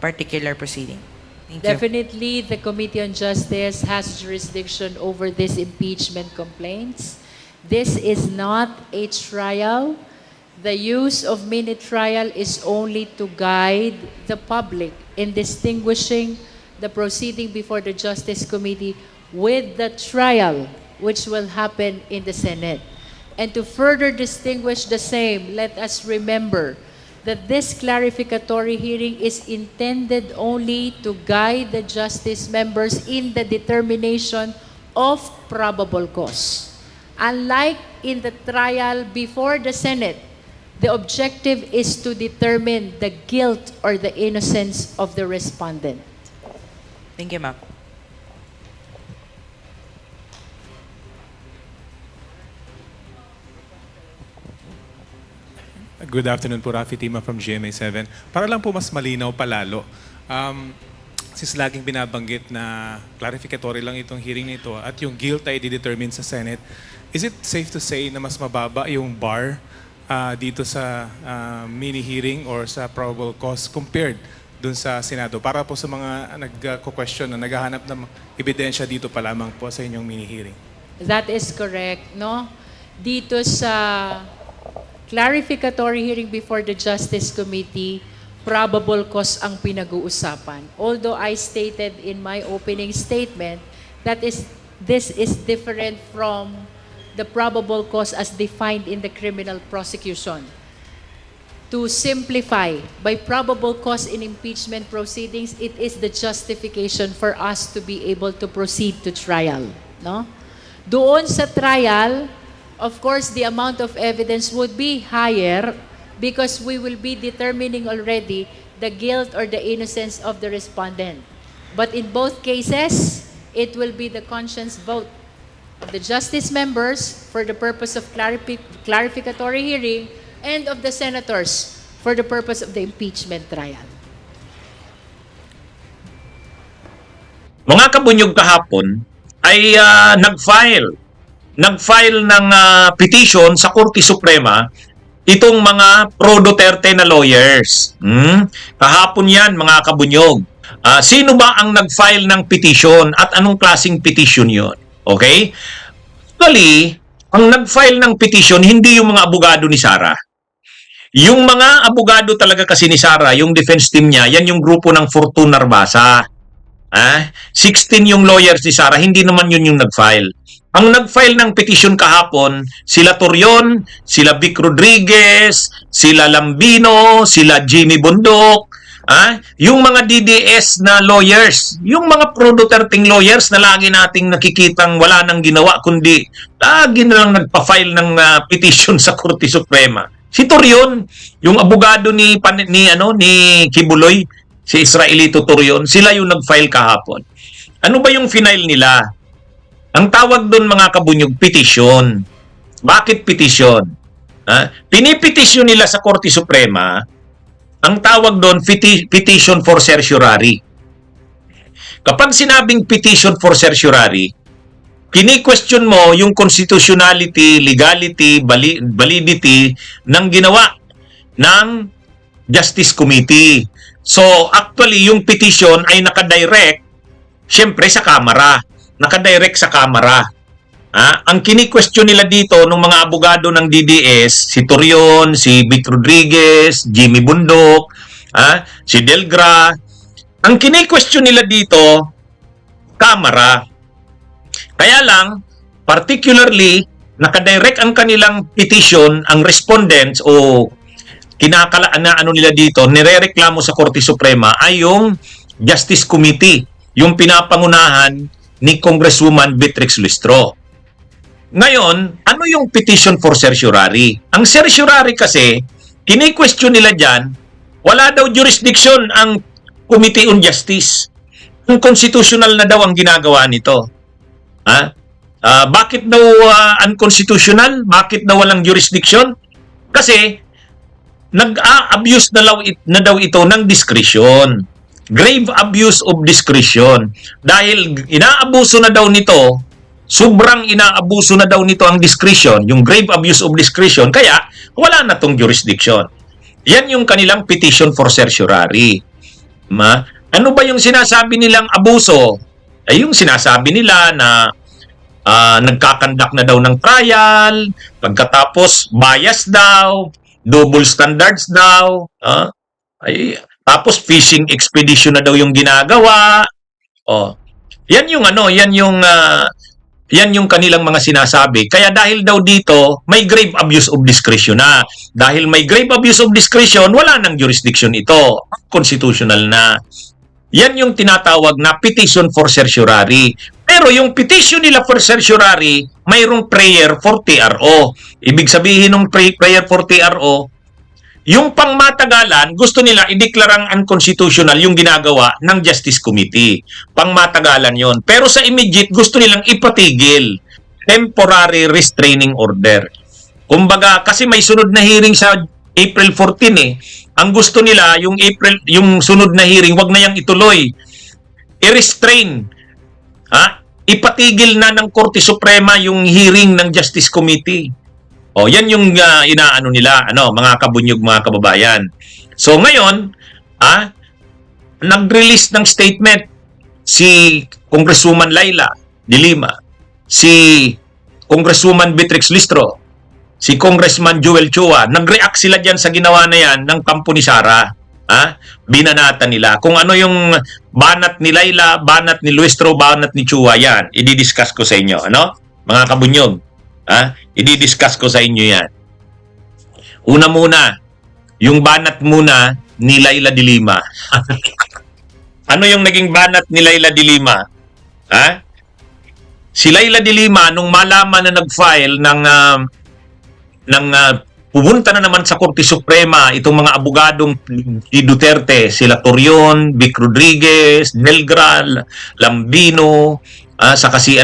particular proceeding? Thank you. Definitely, the Committee on Justice has jurisdiction over these impeachment complaints. This is not a trial. The use of mini-trial is only to guide the public in distinguishing the proceeding before the Justice Committee with the trial which will happen in the Senate. And to further distinguish the same, let us remember that this clarificatory hearing is intended only to guide the justice members in the determination of probable cause. Unlike in the trial before the Senate, the objective is to determine the guilt or the innocence of the respondent. Thank you, ma'am. Good afternoon po, Rafi Tima from GMA7. Para lang po mas malinaw palalo, since laging binabanggit na clarificatory lang itong hearing nito at yung guilt ay didetermine sa Senate, is it safe to say na mas mababa yung bar dito sa mini-hearing or sa probable cause compared dun sa Senado? Para po sa mga nagko-question na naghahanap ng ebidensya dito pa lamang po sa inyong mini-hearing. That is correct, no? Dito sa clarificatory hearing before the Justice Committee, probable cause ang pinag-uusapan. Although I stated in my opening statement that this is different from the probable cause as defined in the criminal prosecution. To simplify, by probable cause in impeachment proceedings, it is the justification for us to be able to proceed to trial, no? Doon sa trial, of course, the amount of evidence would be higher because we will be determining already the guilt or the innocence of the respondent. But in both cases, it will be the conscience vote of the justice members for the purpose of clarificatory hearing and of the senators for the purpose of the impeachment trial. Mga kabunyog kahapon ay nag-file ng petition sa Korte Suprema itong mga pro-Duterte na lawyers. Kahapon yan, mga kabunyog. Sino ba ang nag-file ng petition at anong klaseng petition yon? Okay? Actually, ang nag-file ng petition, hindi yung mga abogado ni Sara. Yung mga abogado talaga kasi ni Sara, yung defense team niya, yan yung grupo ng Fortune Narbasa. 16 yung lawyers ni Sara, hindi naman yun yung nag-file. Ang nag-file ng petition kahapon, sila Torion, sila Vic Rodriguez, sila Lambino, sila Jimmy Bundok, yung mga DDS na lawyers, yung mga pro-Duterting lawyers na lagi nating nakikitang wala nang ginawa, kundi lagi na lang nagpa-file ng petition sa Korte Suprema. Si Torion, yung abogado ni Kibuloy, si Israelito Torion, sila yung nag-file kahapon. Ano ba yung final nila? Ang tawag doon, mga kabunyog, petition. Bakit petition? Pinipetisyon nila sa Korte Suprema, ang tawag doon, petition for certiorari. Kapag sinabing petition for certiorari, kini-question mo yung constitutionality, legality, validity ng ginawa ng Justice Committee. So, actually, yung petition ay nakadirect, syempre, sa Kamara. Nakadirect sa Kamara. Ang kini-question nila dito ng mga abogado ng DDS, si Torion, si Vic Rodriguez, Jimmy Bundok, si Delgra, ang kini-question nila dito, Kamara. Kaya lang, particularly, nakadirect ang kanilang petition, ang respondents o nila dito, nirereklamo sa Korte Suprema ay yung Justice Committee, yung pinapangunahan ni Congresswoman Beatrix Luistro. Ngayon, ano yung petition for certiorari? Ang certiorari kasi, kini-question nila dyan, wala daw jurisdiction ang Committee on Justice. Unconstitutional na daw ang ginagawa nito. Bakit daw unconstitutional? Bakit daw walang jurisdiction? Kasi, nag-a-abuse na daw ito ng discretion. Grave abuse of discretion. Dahil inaabuso na daw nito, sobrang inaabuso na daw nito ang discretion, yung grave abuse of discretion, kaya wala na tong jurisdiction. Yan yung kanilang petition for certiorari. Ano ba yung sinasabi nilang abuso? Ay yung sinasabi nila na nagkakandak na daw ng trial, pagkatapos bias daw, double standards daw, tapos fishing expedition na daw yung ginagawa. Yan yung kanilang mga sinasabi. Kaya dahil daw dito, may grave abuse of discretion na. Dahil may grave abuse of discretion, wala nang jurisdiction ito. Constitutional na. Yan yung tinatawag na petition for certiorari. Pero yung petition nila for certiorari, mayroong prayer for TRO. Ibig sabihin ng prayer for TRO, yung pangmatagalan, gusto nila ideklarang unconstitutional yung ginagawa ng Justice Committee. Pangmatagalan yon. Pero sa immediate, gusto nilang ipatigil. Temporary restraining order. Kumbaga, kasi may sunod na hearing sa April 14 Ang gusto nila, yung sunod na hearing, wag na yang ituloy. I-restrain. Ipatigil na ng Korte Suprema yung hearing ng Justice Committee. Yan yung inaano nila, mga kabunyog, mga kababayan. So ngayon, nag-release ng statement si Congresswoman Laila de Lima, si Congresswoman Beatrix Luistro, si Congressman Joel Chua. Nag-react sila dyan sa ginawa na yan ng kampo ni Sara. Binanata nila. Kung ano yung banat ni Laila, banat ni Luistro, banat ni Chua, yan. I-discuss ko sa inyo, mga kabunyog. I-discuss ko sa inyo yan. Una muna, yung banat muna ni Laila de Lima. Ano yung naging banat ni Laila de Lima? Si Laila de Lima, nung malaman na nag-file pumunta na naman sa Korte Suprema itong mga abogadong ni Duterte, sila Torion, Vic Rodriguez, Delgral, Lambino, saka si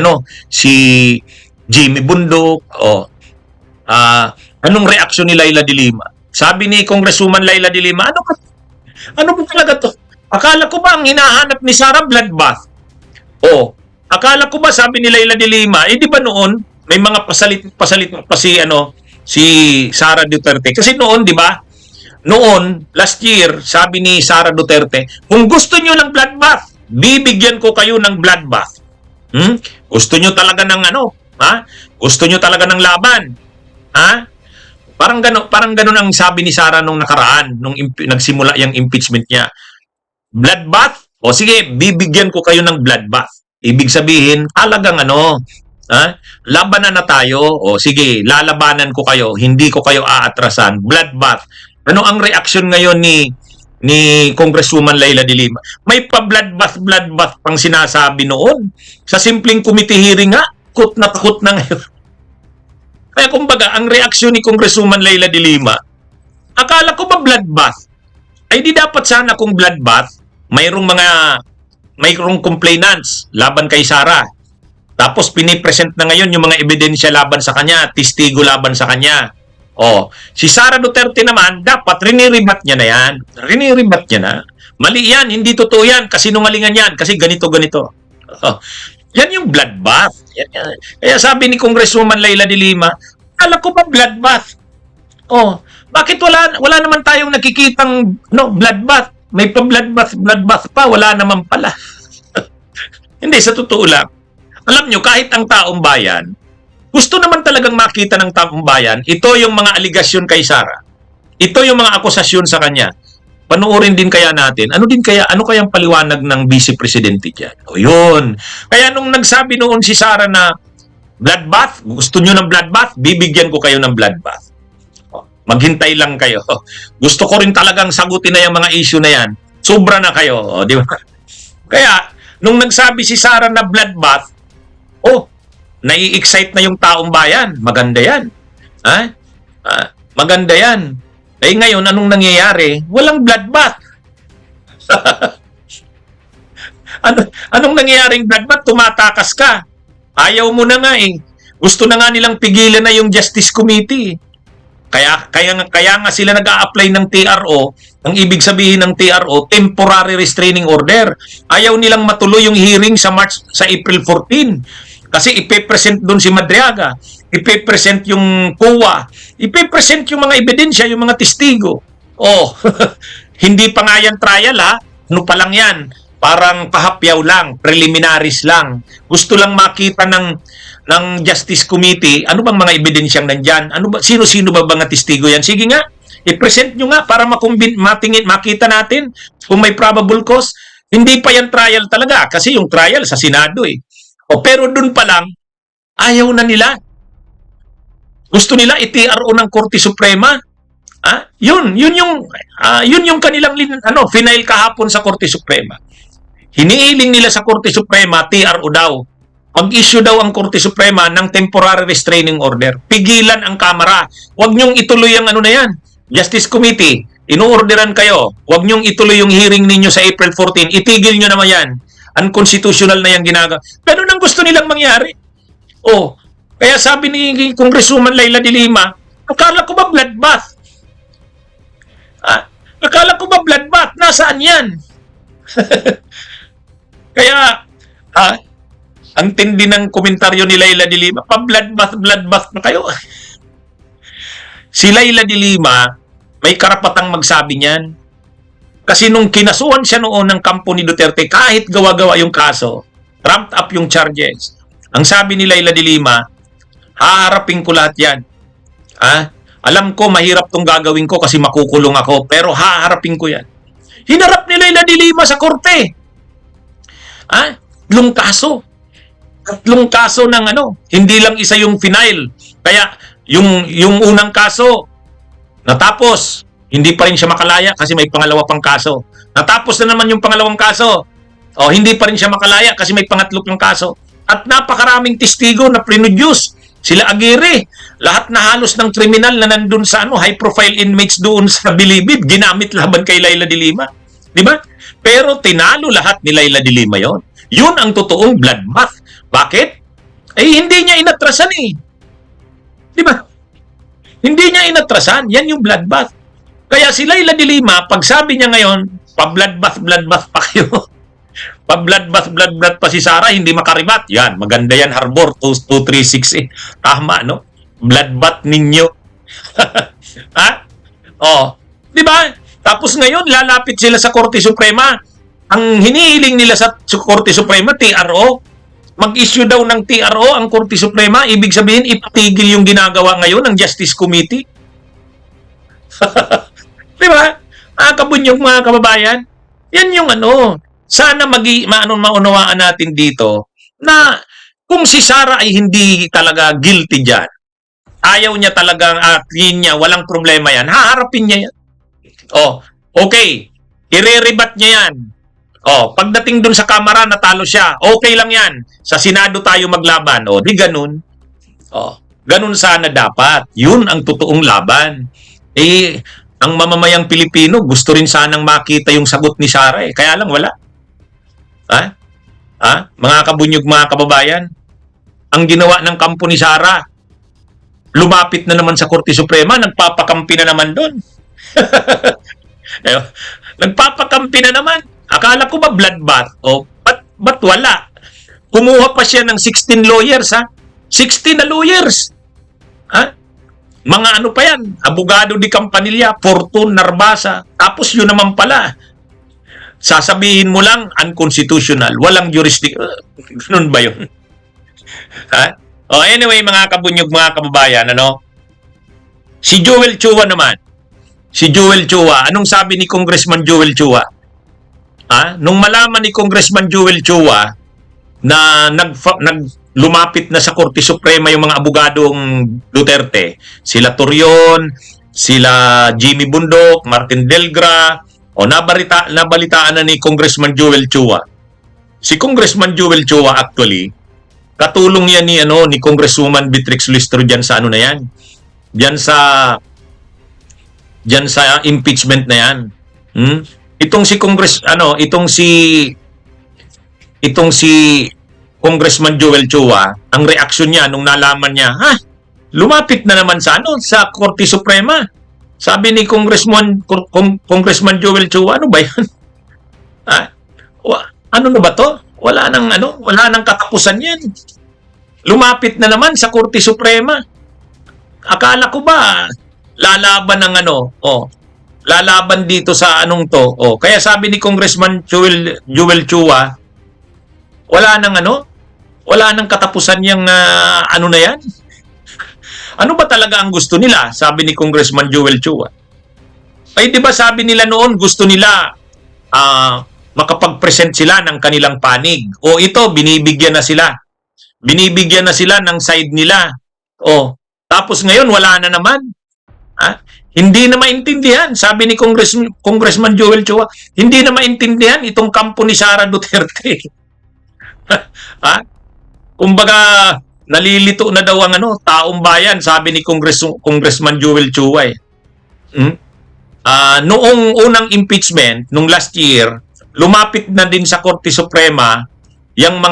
Jimmy Bundok. Anong reaksyon ni Laila de Lima? Sabi ni Congresswoman Laila de Lima, ano ba talaga to? Akala ko ba ang hinahanap ni Sara bloodbath? Akala ko ba, sabi ni Laila de Lima, di ba noon may mga pasalit pa si si Sara Duterte. Kasi noon, di ba? Noon, last year, sabi ni Sara Duterte, kung gusto nyo ng bloodbath, bibigyan ko kayo ng bloodbath. Gusto nyo talaga ng ano? Ha? Gusto nyo talaga ng laban? Ha? Parang gano ang sabi ni Sara nung nakaraan, nung nagsimula yung impeachment niya. Bloodbath? O sige, bibigyan ko kayo ng bloodbath. Ibig sabihin, talagang ano, ha? Labanan na tayo. O sige, lalabanan ko kayo. Hindi ko kayo aatrasan. Bloodbath. Ano ang reaksyon ngayon ni Congresswoman Leila de Lima? May pa-bloodbath pang sinasabi noon. Sa simpleng committee hearing nga, takot na ngayon. Kaya kumbaga, ang reaksyon ni Congresswoman Leila de Lima, akala ko ba bloodbath? Ay di dapat sana kung bloodbath, mayroong complainants laban kay Sara. Tapos pinipresent na ngayon yung mga ebidensya laban sa kanya, testigo laban sa kanya. Si Sara Duterte naman, dapat riniribat niya na yan. Riniribat niya na. Mali yan, hindi totoo yan, kasi nungalingan yan, kasi ganito. Yan yung bloodbath. Yan. Kaya sabi ni Congresswoman Leila de Lima, alam ko ba bloodbath? Bakit wala naman tayong nakikitang bloodbath? May pa-bloodbath pa, wala naman pala. Hindi, sa totoo lang. Alam nyo, kahit ang taong bayan, gusto naman talagang makita ng taong bayan, ito yung mga aligasyon kay Sara. Ito yung mga akusasyon sa kanya. Panuorin din kaya natin. Ano kayang paliwanag ng Vice Presidente dyan? Yun. Kaya nung nagsabi noon si Sara na bloodbath, gusto nyo ng bloodbath, bibigyan ko kayo ng bloodbath. Maghintay lang kayo. Gusto ko rin talagang sagutin na yung mga issue na yan. Sobra na kayo. Di ba? Kaya, nung nagsabi si Sara na bloodbath, nai-excite na yung taong bayan. Maganda yan. Maganda yan. Ngayon, anong nangyayari? Walang bloodbath. Anong nangyayaring bloodbath? Tumatakas ka. Ayaw mo na nga eh. Gusto na nga nilang pigilan na yung Justice Committee. Kaya nga sila nag-a-apply ng TRO. Ang ibig sabihin ng TRO, Temporary Restraining Order. Ayaw nilang matuloy yung hearing sa April 14. Kasi ipe-present doon si Madriaga, ipe-present yung COA, ipe-present yung mga ebidensya, yung mga testigo. Hindi pa nga yan trial ha, ano pa lang yan, parang pahapyaw lang, preliminaries lang. Gusto lang makita ng Justice Committee, ano bang mga ebidensyang nandyan? Sino-sino ba mga testigo yan? Sige nga, i-present nyo nga para makita natin kung may probable cause. Hindi pa yan trial talaga, kasi yung trial sa Senado eh. Pero dun pa lang, ayaw na nila. Gusto nila i-TRO ng Korte Suprema. Yun yung kanilang final kahapon sa Korte Suprema. Hinihiling nila sa Korte Suprema, TRO daw. Mag-issue daw ang Korte Suprema ng Temporary Restraining Order. Pigilan ang Kamara. Huwag niyong ituloy ang na yan. Justice Committee, inuorderan kayo. Huwag niyong ituloy yung hearing ninyo sa April 14. Itigil niyo naman yan. Unconstitutional na yung ginagawa. Pero nang gusto nilang mangyari. Kaya sabi ni Congresswoman Leila de Lima, akala ko ba bloodbath? Akala ko ba bloodbath? Nasaan yan? Kaya, ang tindi ng komentaryo ni Leila de Lima, pa-bloodbath na kayo. Si Leila de Lima, may karapatang magsabi niyan. Kasi nung kinasuhan siya noon ng kampo ni Duterte, kahit gawa-gawa yung kaso, ramped up yung charges. Ang sabi ni Leila de Lima, haharapin ko lahat yan. Alam ko, mahirap tong gagawin ko kasi makukulong ako, pero haharapin ko yan. Hinarap ni Leila de Lima sa korte. Tatlong kaso ng hindi lang isa yung final. Kaya, yung unang kaso, natapos. Hindi pa rin siya makalaya kasi may pangalawa pang kaso. Natapos na naman yung pangalawang kaso. Hindi pa rin siya makalaya kasi may pangatlo pang kaso. At napakaraming testigo na prinuduce. Sila Aguirre. Lahat na halos ng kriminal na nandun sa high-profile inmates doon sa Bilibid, ginamit laban kay Leila de Lima. Di ba? Pero tinalo lahat ni Leila de Lima yon. Yun ang totoong bloodbath. Bakit? Hindi niya inatrasan eh. Di ba? Hindi niya inatrasan. Yan yung bloodbath. Kaya si Leila de Lima, pag sabi niya ngayon, pa-bloodbath pa kayo. Pa-bloodbath pa si Sara, hindi makaribat. Yan, maganda yan, Harbor 2236 eh. Tama, no? Bloodbath ninyo. Ha? Oh, 'di ba? Tapos ngayon lalapit sila sa Korte Suprema. Ang hinihiling nila sa Korte Suprema, TRO, mag-issue daw ng TRO ang Korte Suprema, ibig sabihin ipatigil yung ginagawa ngayon ng Justice Committee. 'Di ba? Kabunyog mga kababayan. Yan yung ano, sana maunawaan natin dito na kung si Sara ay hindi talaga guilty diyan, ayaw niya talagang niya, walang problema yan, haharapin niya yan. Oh, okay. Ire-rebat niya yan. Oh, pagdating dun sa Kamara, natalo siya. Okay lang yan. Sa Senado tayo maglaban. Oh, di ganun. Oh, ganun sana dapat. Yun ang totoong laban. Ang mamamayang Pilipino, gusto rin sanang makita yung sagot ni Sara eh. Kaya lang wala. Mga kabunyog, mga kababayan, ang ginawa ng kampo ni Sara, lumapit na naman sa Korte Suprema, nagpapakampi na naman doon. Nagpapakampi na naman. Akala ko ba bloodbath? O, ba't wala? Kumuha pa siya ng 16 lawyers, ha? 16 na lawyers. Ha? Mga ano pa yan? Abogado di Campanilla, Fortune, Narbasa. Tapos yun naman pala. Sasabihin mo lang, unconstitutional. Walang jurisdiction. Ganun ba yun? Ha? Oh, anyway, mga kabunyog, mga kababayan, ano? Si Joel Chua naman. Si Joel Chua. Anong sabi ni Congressman Joel Chua? Nung malaman ni Congressman Joel Chua na lumapit na sa Korte Suprema yung mga abogadong Duterte, sila Torion, sila Jimmy Bundok, Martin Delgra, nabalitaan na ni Congressman Joel Chua. Si Congressman Joel Chua actually, katulong yan ni Congresswoman Beatrix Listro diyan sa ano na yan. Diyan sa impeachment na yan. Itong si Congressman Joel Chua, ang reaksyon niya nung nalaman niya, lumapit na naman sa Korte Suprema. Sabi ni Congressman Joel Chua, ano ba 'yan? Ano na ba 'to? Wala nang katapusan 'yan. Lumapit na naman sa Korte Suprema. Akala ko ba lalaban ng lalaban dito sa anong to. Kaya sabi ni Congressman Joel Chua, wala nang katapusan yung ano na yan. Ano ba talaga ang gusto nila? Sabi ni Congressman Joel Chua. Ay, di ba sabi nila noon, gusto nila makapag-present sila ng kanilang panig. Ito, binibigyan na sila. Binibigyan na sila ng side nila. Tapos ngayon, wala na naman. Hindi na maintindihan, sabi ni Congressman Joel Chua, hindi na maintindihan itong kampo ni Sara Duterte. Kumbaga, nalilito na daw ang taong bayan, sabi ni Congressman Joel Chua. Noong unang impeachment, nung last year, lumapit na din sa Korte Suprema yung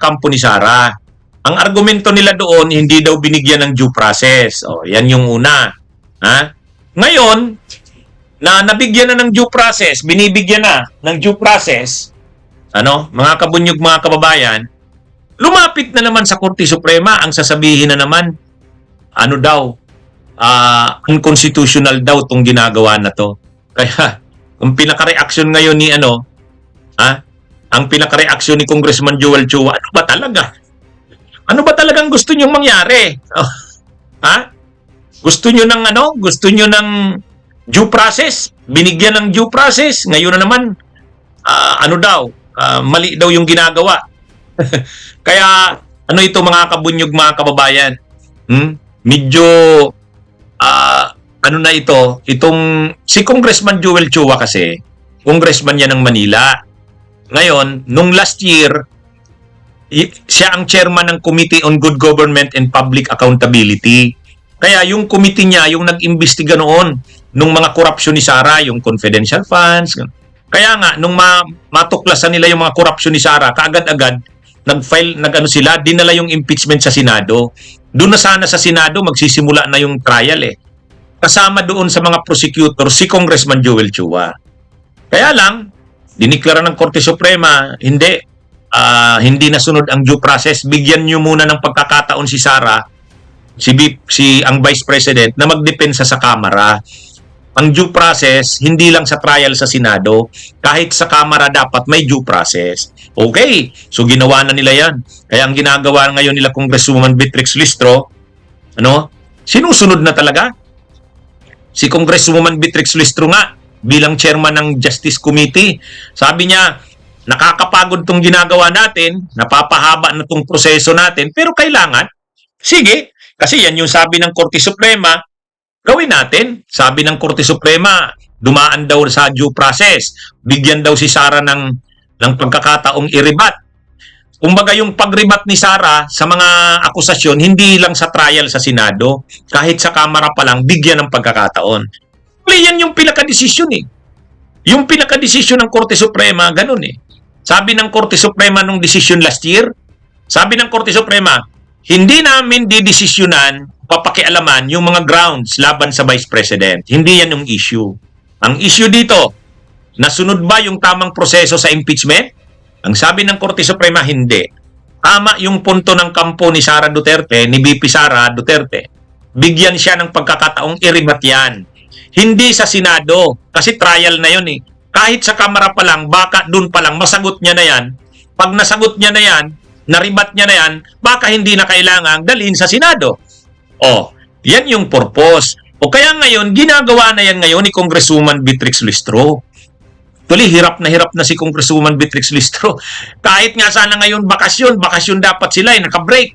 kampo ni Sara. Ang argumento nila doon, hindi daw binigyan ng due process. Yan yung una. Ngayon, na nabigyan na ng due process, binibigyan na ng due process, mga kabunyog, mga kababayan, lumapit na naman sa Korte Suprema, ang sasabihin na naman, unconstitutional daw tong ginagawa na to. Kaya, ang pinaka-reaksyon ngayon ni ang pinaka-reaksyon ni Congressman Joel Chua, ano ba talaga? Ano ba talagang gusto nyo mangyari? Gusto nyo ng due process? Binigyan ng due process? Ngayon na naman, mali daw yung ginagawa. Kaya, ito mga kabunyog, mga kababayan? Medyo, itong, si Congressman Joel Chua kasi, congressman yan ng Manila. Ngayon, nung last year, siya ang chairman ng Committee on Good Government and Public Accountability. Kaya yung committee niya, yung nag-imbestiga noon, nung mga korupsyon ni Sara, yung confidential funds. Kaya nga, nung matuklasan nila yung mga korupsyon ni Sara, kaagad-agad, sila, dinala yung impeachment sa Senado. Doon na sana sa Senado, magsisimula na yung trial Kasama doon sa mga prosecutor, si Congressman Joel Chua. Kaya lang, diniklara ng Korte Suprema, hindi nasunod ang due process. Bigyan nyo muna ng pagkakataon si Sara ang Vice President na magdepensa sa Kamara. Ang due process, hindi lang sa trial sa Senado, kahit sa Kamara dapat may due process. Okay, so ginawa na nila yan. Kaya ang ginagawa ngayon nila Congresswoman Beatrix Listro, sinusunod na talaga. Si Congresswoman Beatrix Listro nga, bilang chairman ng Justice Committee, sabi niya, nakakapagod tong ginagawa natin, napapahaba na tong proseso natin, pero kailangan, sige, kasi yan yung sabi ng Korte Suprema, gawin natin. Sabi ng Korte Suprema, dumaan daw sa due process. Bigyan daw si Sara ng pagkakataong i-rebat. Kumbaga yung pag-rebat ni Sara sa mga akusasyon, hindi lang sa trial sa Senado, kahit sa Kamara pa lang, bigyan ng pagkakataon. Yan yung pinaka-desisyon eh. Yung pinaka-desisyon ng Korte Suprema, ganun eh. Sabi ng Korte Suprema nung desisyon last year, sabi ng Korte Suprema, hindi namin didesisyonan, papakialaman yung mga grounds laban sa Vice President. Hindi yan yung issue. Ang issue dito, nasunod ba yung tamang proseso sa impeachment? Ang sabi ng Korte Suprema, hindi. Tama yung punto ng kampo ni Sara Duterte, ni VP Sara Duterte. Bigyan siya ng pagkakataong i-rebat yan. Hindi sa Senado, kasi trial na yun eh. Kahit sa Kamara pa lang, baka dun pa lang, masagot niya na yan. Pag nasagot niya na yan, naribat niya na yan, baka hindi na kailangang dalhin sa Senado. Yan yung purpose. O kaya ngayon, ginagawa na yan ngayon ni Congresswoman Beatrix Listro. Tuloy, hirap na si Congresswoman Beatrix Listro. Kahit nga sana ngayon bakasyon dapat sila naka-break.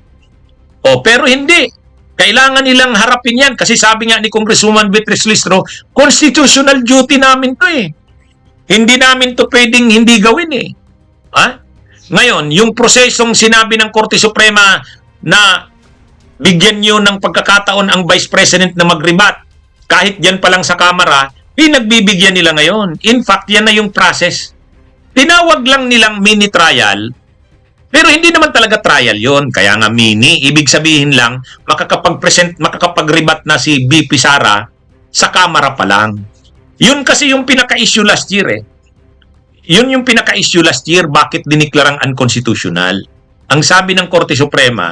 Pero hindi. Kailangan nilang harapin yan kasi sabi nga ni Congresswoman Beatrix Listro, constitutional duty namin to eh. Hindi namin to pwedeng hindi gawin eh. Ngayon, yung prosesong sinabi ng Korte Suprema na bigyan nyo ng pagkakataon ang Vice President na mag-rebat, kahit dyan pa lang sa Kamara, pinagbibigyan nila ngayon. In fact, yan na yung process. Tinawag lang nilang mini trial, pero hindi naman talaga trial yon. Kaya nga mini, ibig sabihin lang, makakapag-rebat na si VP Sara sa Kamara pa lang. Yun kasi yung pinaka-issue last year eh. Yun yung pinaka-issue last year, bakit diniklarang unconstitutional. Ang sabi ng Korte Suprema,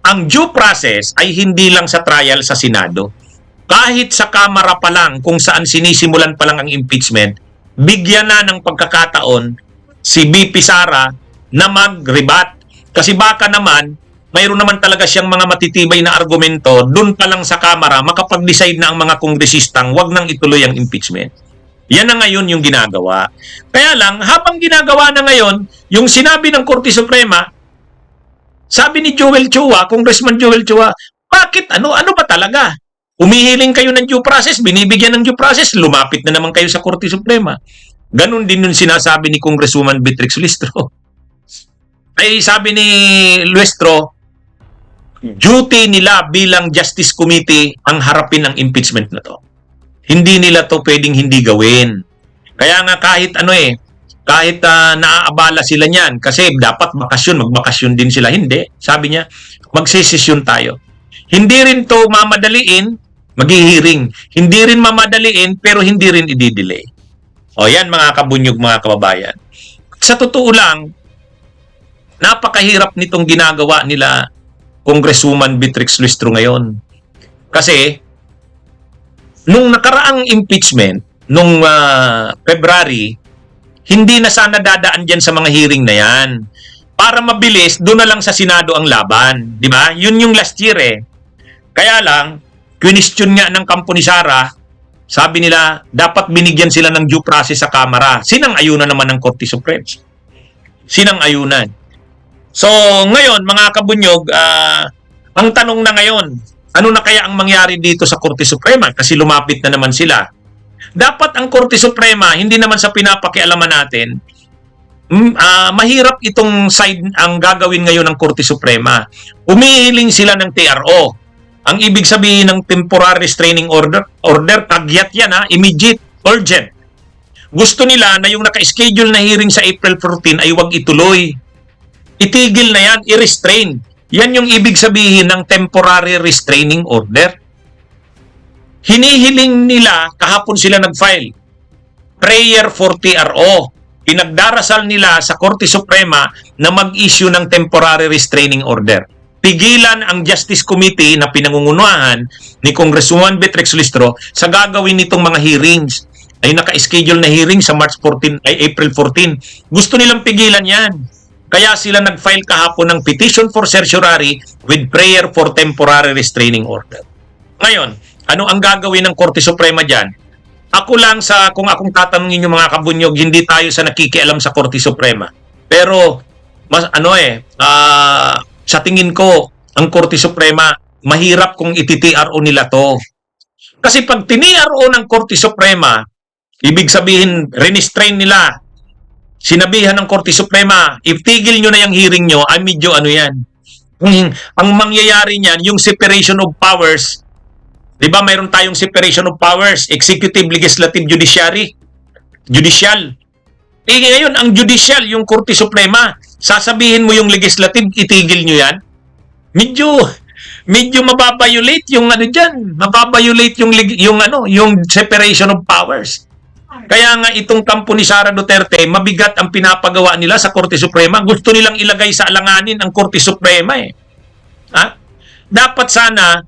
ang due process ay hindi lang sa trial sa Senado. Kahit sa Kamara pa lang, kung saan sinisimulan pa lang ang impeachment, bigyan na ng pagkakataon si VP Sara na mag-rebat. Kasi baka naman, mayroon naman talaga siyang mga matitibay na argumento, dun pa lang sa Kamara, makapag-decide na ang mga kongresistang wag nang ituloy ang impeachment. Yan na ngayon yung ginagawa. Kaya lang, habang ginagawa na ngayon, yung sinabi ng Korte Suprema, sabi ni Joel Chua, Congressman Joel Chua, bakit ano ba talaga? Umihiling kayo ng due process, binibigyan ng due process, lumapit na naman kayo sa Korte Suprema. Ganon din yung sinasabi ni Congresswoman Beatrix Listro. Ay sabi ni Listro, duty nila bilang Justice Committee ang harapin ang impeachment na to. Hindi nila to pwedeng hindi gawin. Kaya nga kahit kahit naaabala sila niyan, kasi dapat magbakasyon din sila. Hindi. Sabi niya, magsisesyon tayo. Hindi rin to mamadaliin, maghihiring. Hindi rin mamadaliin, pero hindi rin i-delay. Yan mga kabunyog, mga kababayan. Sa totoo lang, napakahirap nitong ginagawa nila Congresswoman Beatrix Listro ngayon. Kasi, nung nakaraang impeachment, nung February, hindi na sana dadaan dyan sa mga hearing na yan. Para mabilis, doon na lang sa Senado ang laban. Di ba? Yun yung last year eh. Kaya lang, question nga ng kampo ni Sara, sabi nila, dapat binigyan sila ng due process sa Kamara. Sinang-ayunan naman ng Korte Suprema. Sinang-ayunan. So, ngayon, mga kabunyog, ang tanong na ngayon, ano na kaya ang mangyari dito sa Korte Suprema? Kasi lumapit na naman sila. Dapat ang Korte Suprema, hindi naman sa pinapakialaman natin, mahirap itong side ang gagawin ngayon ng Korte Suprema. Umihiling sila ng TRO. Ang ibig sabihin ng temporary restraining order, kagyat yan immediate, urgent. Gusto nila na yung naka-schedule na hearing sa April 14 ay huwag ituloy. Itigil na yan, i-restrain. Yan yung ibig sabihin ng temporary restraining order. Hinihiling nila, kahapon sila nag-file, prayer for TRO. Pinagdarasal nila sa Korte Suprema na mag-issue ng temporary restraining order. pigilan ang Justice Committee na pinangungunahan ni Congresswoman Beatrix Listro sa gagawin nitong mga hearings. Ay naka-schedule na hearing sa April 14. Gusto nilang pigilan yan. Kaya sila nag-file kahapon ng petition for certiorari with prayer for temporary restraining order. Ngayon, ano ang gagawin ng Korte Suprema dyan? Ako lang kung akong tatanungin yung mga kabunyog, hindi tayo sa nakikialam sa Korte Suprema. Pero, sa tingin ko, ang Korte Suprema, mahirap kung iti-TRO nila to. Kasi pag tiniro ng Korte Suprema, ibig sabihin, restrain nila. Sinabihan ng Korte Suprema, itigil nyo na yung hearing nyo, ay medyo yan. Ang mangyayari niyan, yung separation of powers, di ba mayroon tayong separation of powers, executive, legislative, judicial. Ngayon, ang judicial, yung Korte Suprema, sasabihin mo yung legislative, itigil nyo yan. Medyo mababiolate yung dyan, mababiolate yung separation of powers. Kaya nga itong kampo ni Sara Duterte, mabigat ang pinapagawa nila sa Korte Suprema. Gusto nilang ilagay sa alanganin ang Korte Suprema Dapat sana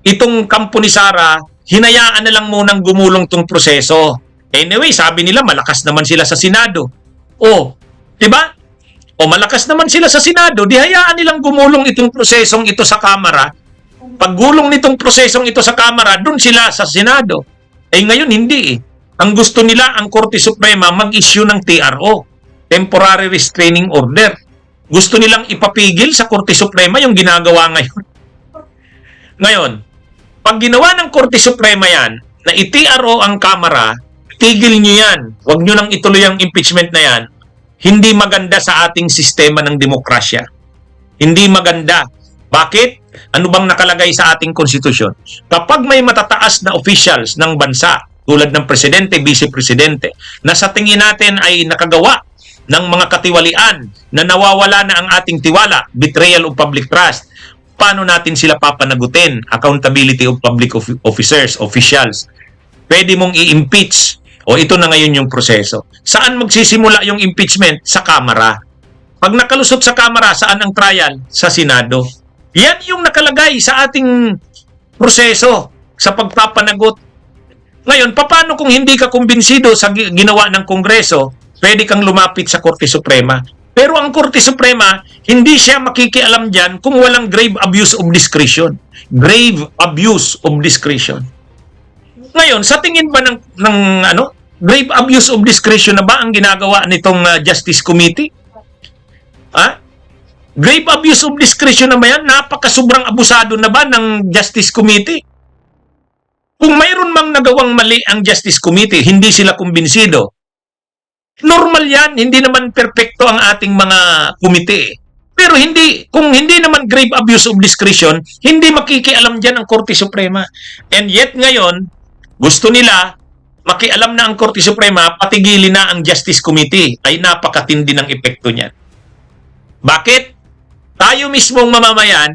itong kampo ni Sara, hinayaan na lang munang gumulong tong proseso. Anyway, sabi nila malakas naman sila sa Senado. Di ba? Malakas naman sila sa Senado, di hayaan nilang gumulong itong prosesong ito sa Kamara. Paggulong nitong prosesong ito sa Kamara, dun sila sa Senado. Ngayon hindi Ang gusto nila, ang Korte Suprema, mag-issue ng TRO, Temporary Restraining Order. Gusto nilang ipapigil sa Korte Suprema yung ginagawa ngayon. Ngayon, pag ginawa ng Korte Suprema yan, na i-TRO ang Kamara, tigil nyo yan. Huwag nyo nang ituloy ang impeachment na yan. Hindi maganda sa ating sistema ng demokrasya. Hindi maganda. Bakit? Ano bang nakalagay sa ating konstitusyon? Kapag may matataas na officials ng bansa, tulad ng presidente, vice-presidente, na sa tingin natin ay nakagawa ng mga katiwalian na nawawala na ang ating tiwala, betrayal of public trust, paano natin sila papanagutin? Accountability of public officers, officials. Pwede mong i-impeach. O ito na ngayon yung proseso. Saan magsisimula yung impeachment? Sa Kamara. Pag nakalusot sa Kamara, saan ang trial? Sa Senado. Yan yung nakalagay sa ating proseso sa pagpapanagot. Ngayon, paano kung hindi ka kumbinsido sa ginawa ng Kongreso, pwede kang lumapit sa Korte Suprema. Pero ang Korte Suprema, hindi siya makikialam dyan kung walang grave abuse of discretion. Grave abuse of discretion. Ngayon, sa tingin ba ng grave abuse of discretion na ba ang ginagawa nitong Justice Committee? Grave abuse of discretion na ba yan? Napakasobrang abusado na ba ng Justice Committee? Kung mayroon mang nagawang mali ang Justice Committee, hindi sila kumbinsido. Normal yan, hindi naman perpekto ang ating mga komite. Pero kung hindi naman grave abuse of discretion, hindi makikialam dyan ang Korte Suprema. And yet ngayon, gusto nila makialam na ang Korte Suprema, patigilin na ang Justice Committee. Ay napakatindi ng epekto niyan. Bakit? Tayo mismong mamamayan,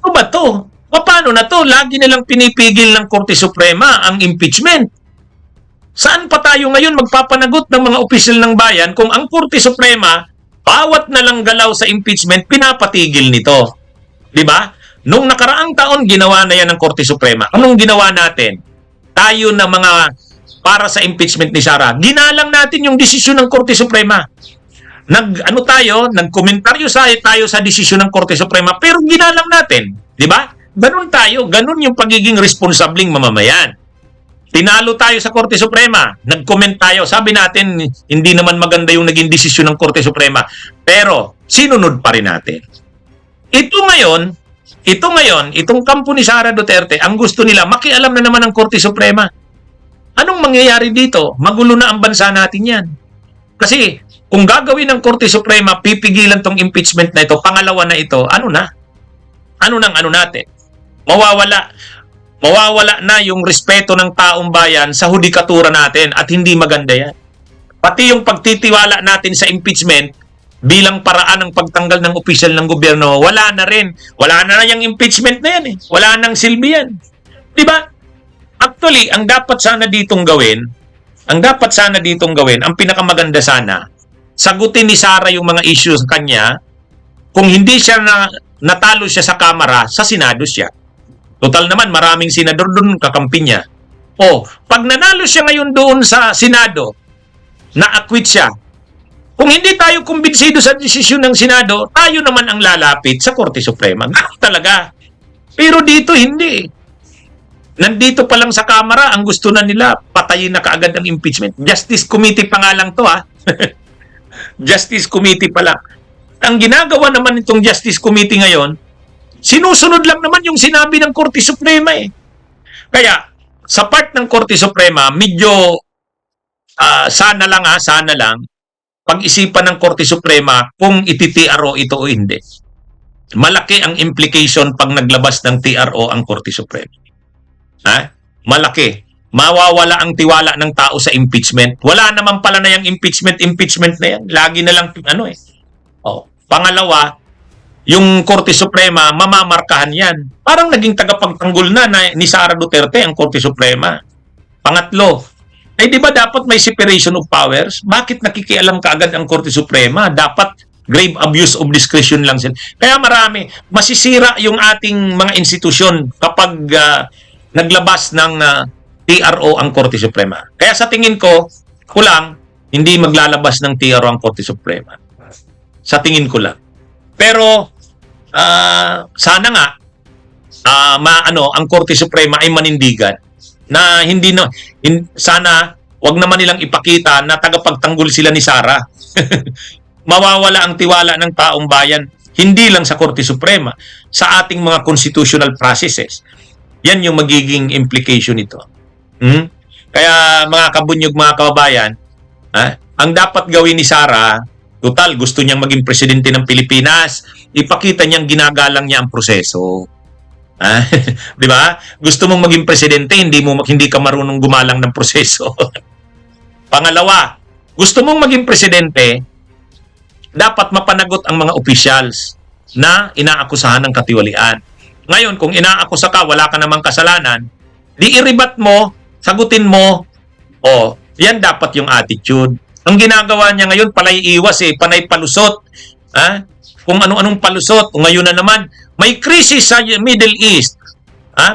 ano ba to? Paano na to? Lagi nilang pinipigil ng Korte Suprema ang impeachment. Saan pa tayo ngayon magpapanagot ng mga opisyal ng bayan kung ang Korte Suprema, bawat na lang galaw sa impeachment, pinapatigil nito? Diba? Nung nakaraang taon, ginawa na yan ng Korte Suprema. Anong ginawa natin? Tayo na mga para sa impeachment ni Sara, ginalang natin yung desisyon ng Korte Suprema. Nagkomentaryo tayo sa desisyon ng Korte Suprema, pero ginalang natin. Diba? Ganun tayo. Ganun yung pagiging responsabling mamamayan. Tinalo tayo sa Korte Suprema. Nag-comment tayo. Sabi natin, hindi naman maganda yung naging desisyon ng Korte Suprema. Pero, sinunod pa rin natin. Ito ngayon, itong kampo ni Sara Duterte, ang gusto nila, makialam na naman ang Korte Suprema. Anong mangyayari dito? Magulo na ang bansa natin yan. Kasi, kung gagawin ng Korte Suprema, pipigilan tong impeachment na ito, pangalawa na ito, ano natin? Mawawala na yung respeto ng taong bayan sa hudikatura natin at hindi maganda yan. Pati yung pagtitiwala natin sa impeachment bilang paraan ng pagtanggal ng opisyal ng gobyerno, wala na rin. Wala na yung impeachment na yan. Wala nang silbi yan. Diba? Actually, ang dapat sana ditong gawin, ang pinakamaganda sana, sagutin ni Sara yung mga issues sa kanya. Kung hindi siya natalo siya sa Kamara, sa Senado siya. Total naman, maraming senador doon kakampi niya. O, pag nanalo siya ngayon doon sa Senado, na-acquit siya. Kung hindi tayo kumbinsido sa desisyon ng Senado, tayo naman ang lalapit sa Korte Suprema. Ganun talaga. Pero dito, hindi. Nandito pa lang sa Kamara, ang gusto na nila, patayin na kaagad ang impeachment. Justice Committee pa nga lang to, ha? Justice Committee pa lang. Ang ginagawa naman itong Justice Committee ngayon, sinusunod lang naman yung sinabi ng Korte Suprema eh. Kaya, sa part ng Korte Suprema, medyo sana lang, pag-isipan ng Korte Suprema kung iti-TRO ito o hindi. Malaki ang implication pag naglabas ng TRO ang Korte Suprema. Ha? Malaki. Mawawala ang tiwala ng tao sa impeachment. Wala naman pala na yung impeachment na yan. Lagi na lang, Pangalawa, yung Korte Suprema, mamamarkahan yan. Parang naging tagapagtanggol na ni Sara Duterte ang Korte Suprema. Pangatlo, di ba dapat may separation of powers? Bakit nakikialam kaagad ang Korte Suprema? Dapat grave abuse of discretion lang sila. Kaya marami, masisira yung ating mga institusyon kapag naglabas ng TRO ang Korte Suprema. Kaya sa tingin ko, hindi maglalabas ng TRO ang Korte Suprema. Sa tingin ko lang. Pero, sana nga, ang Korte Suprema ay manindigan na sana wag naman nilang ipakita na tagapagtanggol sila ni Sara. Mawawala ang tiwala ng taong bayan, hindi lang sa Korte Suprema, sa ating mga constitutional processes. Yan yung magiging implication nito. Kaya mga kabunyog, mga kababayan, ang dapat gawin ni Sara, total, gusto niyang maging presidente ng Pilipinas, ipakita niyang ginagalang niya ang proseso. Di ba? Gusto mong maging presidente, hindi ka marunong gumalang ng proseso. Pangalawa, gusto mong maging presidente, dapat mapanagot ang mga officials na inaakusahan ng katiwalian. Ngayon, kung inaakusa ka, wala ka namang kasalanan, di iribat mo, sagutin mo, yan dapat yung attitude. Ang ginagawa niya ngayon, palay iwas panay palusot. Kung anong palusot. Ngayon na naman, may krisis sa Middle East.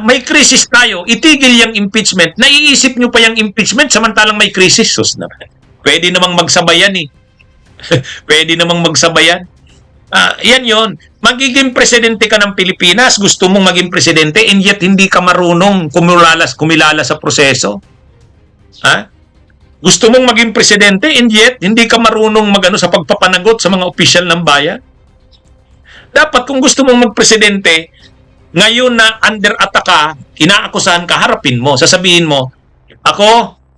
May krisis tayo. Itigil yung impeachment. Naiisip nyo pa yung impeachment samantalang may krisis. Sus naman. Pwede namang magsabayan Pwede namang magsabayan. Yan yon. Magiging presidente ka ng Pilipinas, gusto mong maging presidente, and yet hindi ka marunong kumilala sa proseso. Gusto mong maging presidente, and yet hindi ka marunong sa pagpapanagot sa mga opisyal ng bayan. Dapat kung gusto mong magpresidente, ngayon na under attack ka, inaakusahan ka, harapin mo, sasabihin mo,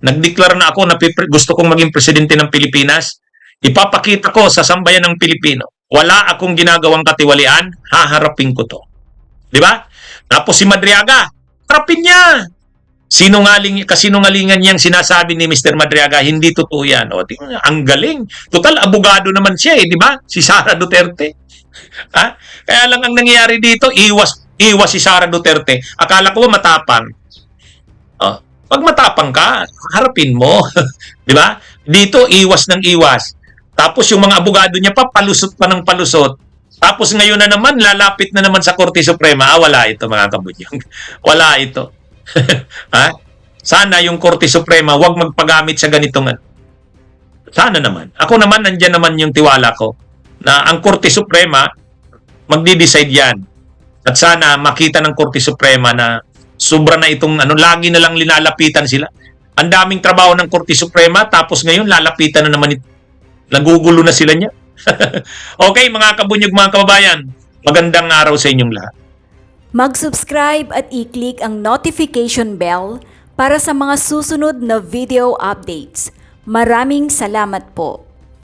nag-declare na ako na gusto kong maging presidente ng Pilipinas, ipapakita ko sa sambayan ng Pilipino, wala akong ginagawang katiwalian, haharapin ko to. Di ba? Tapos si Madriaga, harapin niya. Kasinungalingan niyang sinasabi ni Mr. Madriaga, hindi totoo yan. Ang galing. Total, abogado naman siya di ba? Si Sara Duterte. Kaya lang ang nangyayari dito, iwas si Sara Duterte. Akala ko matapang. Pag matapang ka, harapin mo. Di ba? Dito, iwas ng iwas. Tapos yung mga abogado niya palusot pa ng palusot. Tapos ngayon na naman, lalapit na naman sa Korte Suprema. Wala ito mga kabunyong. Wala ito. Sana yung Korte Suprema wag magpagamit sa ganitong sana naman. Ako naman, nandyan naman yung tiwala ko na ang Korte Suprema magdi-decide yan. At sana makita ng Korte Suprema na sobra na itong lagi na lang linalapitan sila. Ang daming trabaho ng Korte Suprema, tapos ngayon lalapitan na naman nagugulo na sila niya. Okay, mga kabunyog, mga kababayan, magandang araw sa inyong lahat. Mag-subscribe at i-click ang notification bell para sa mga susunod na video updates. Maraming salamat po.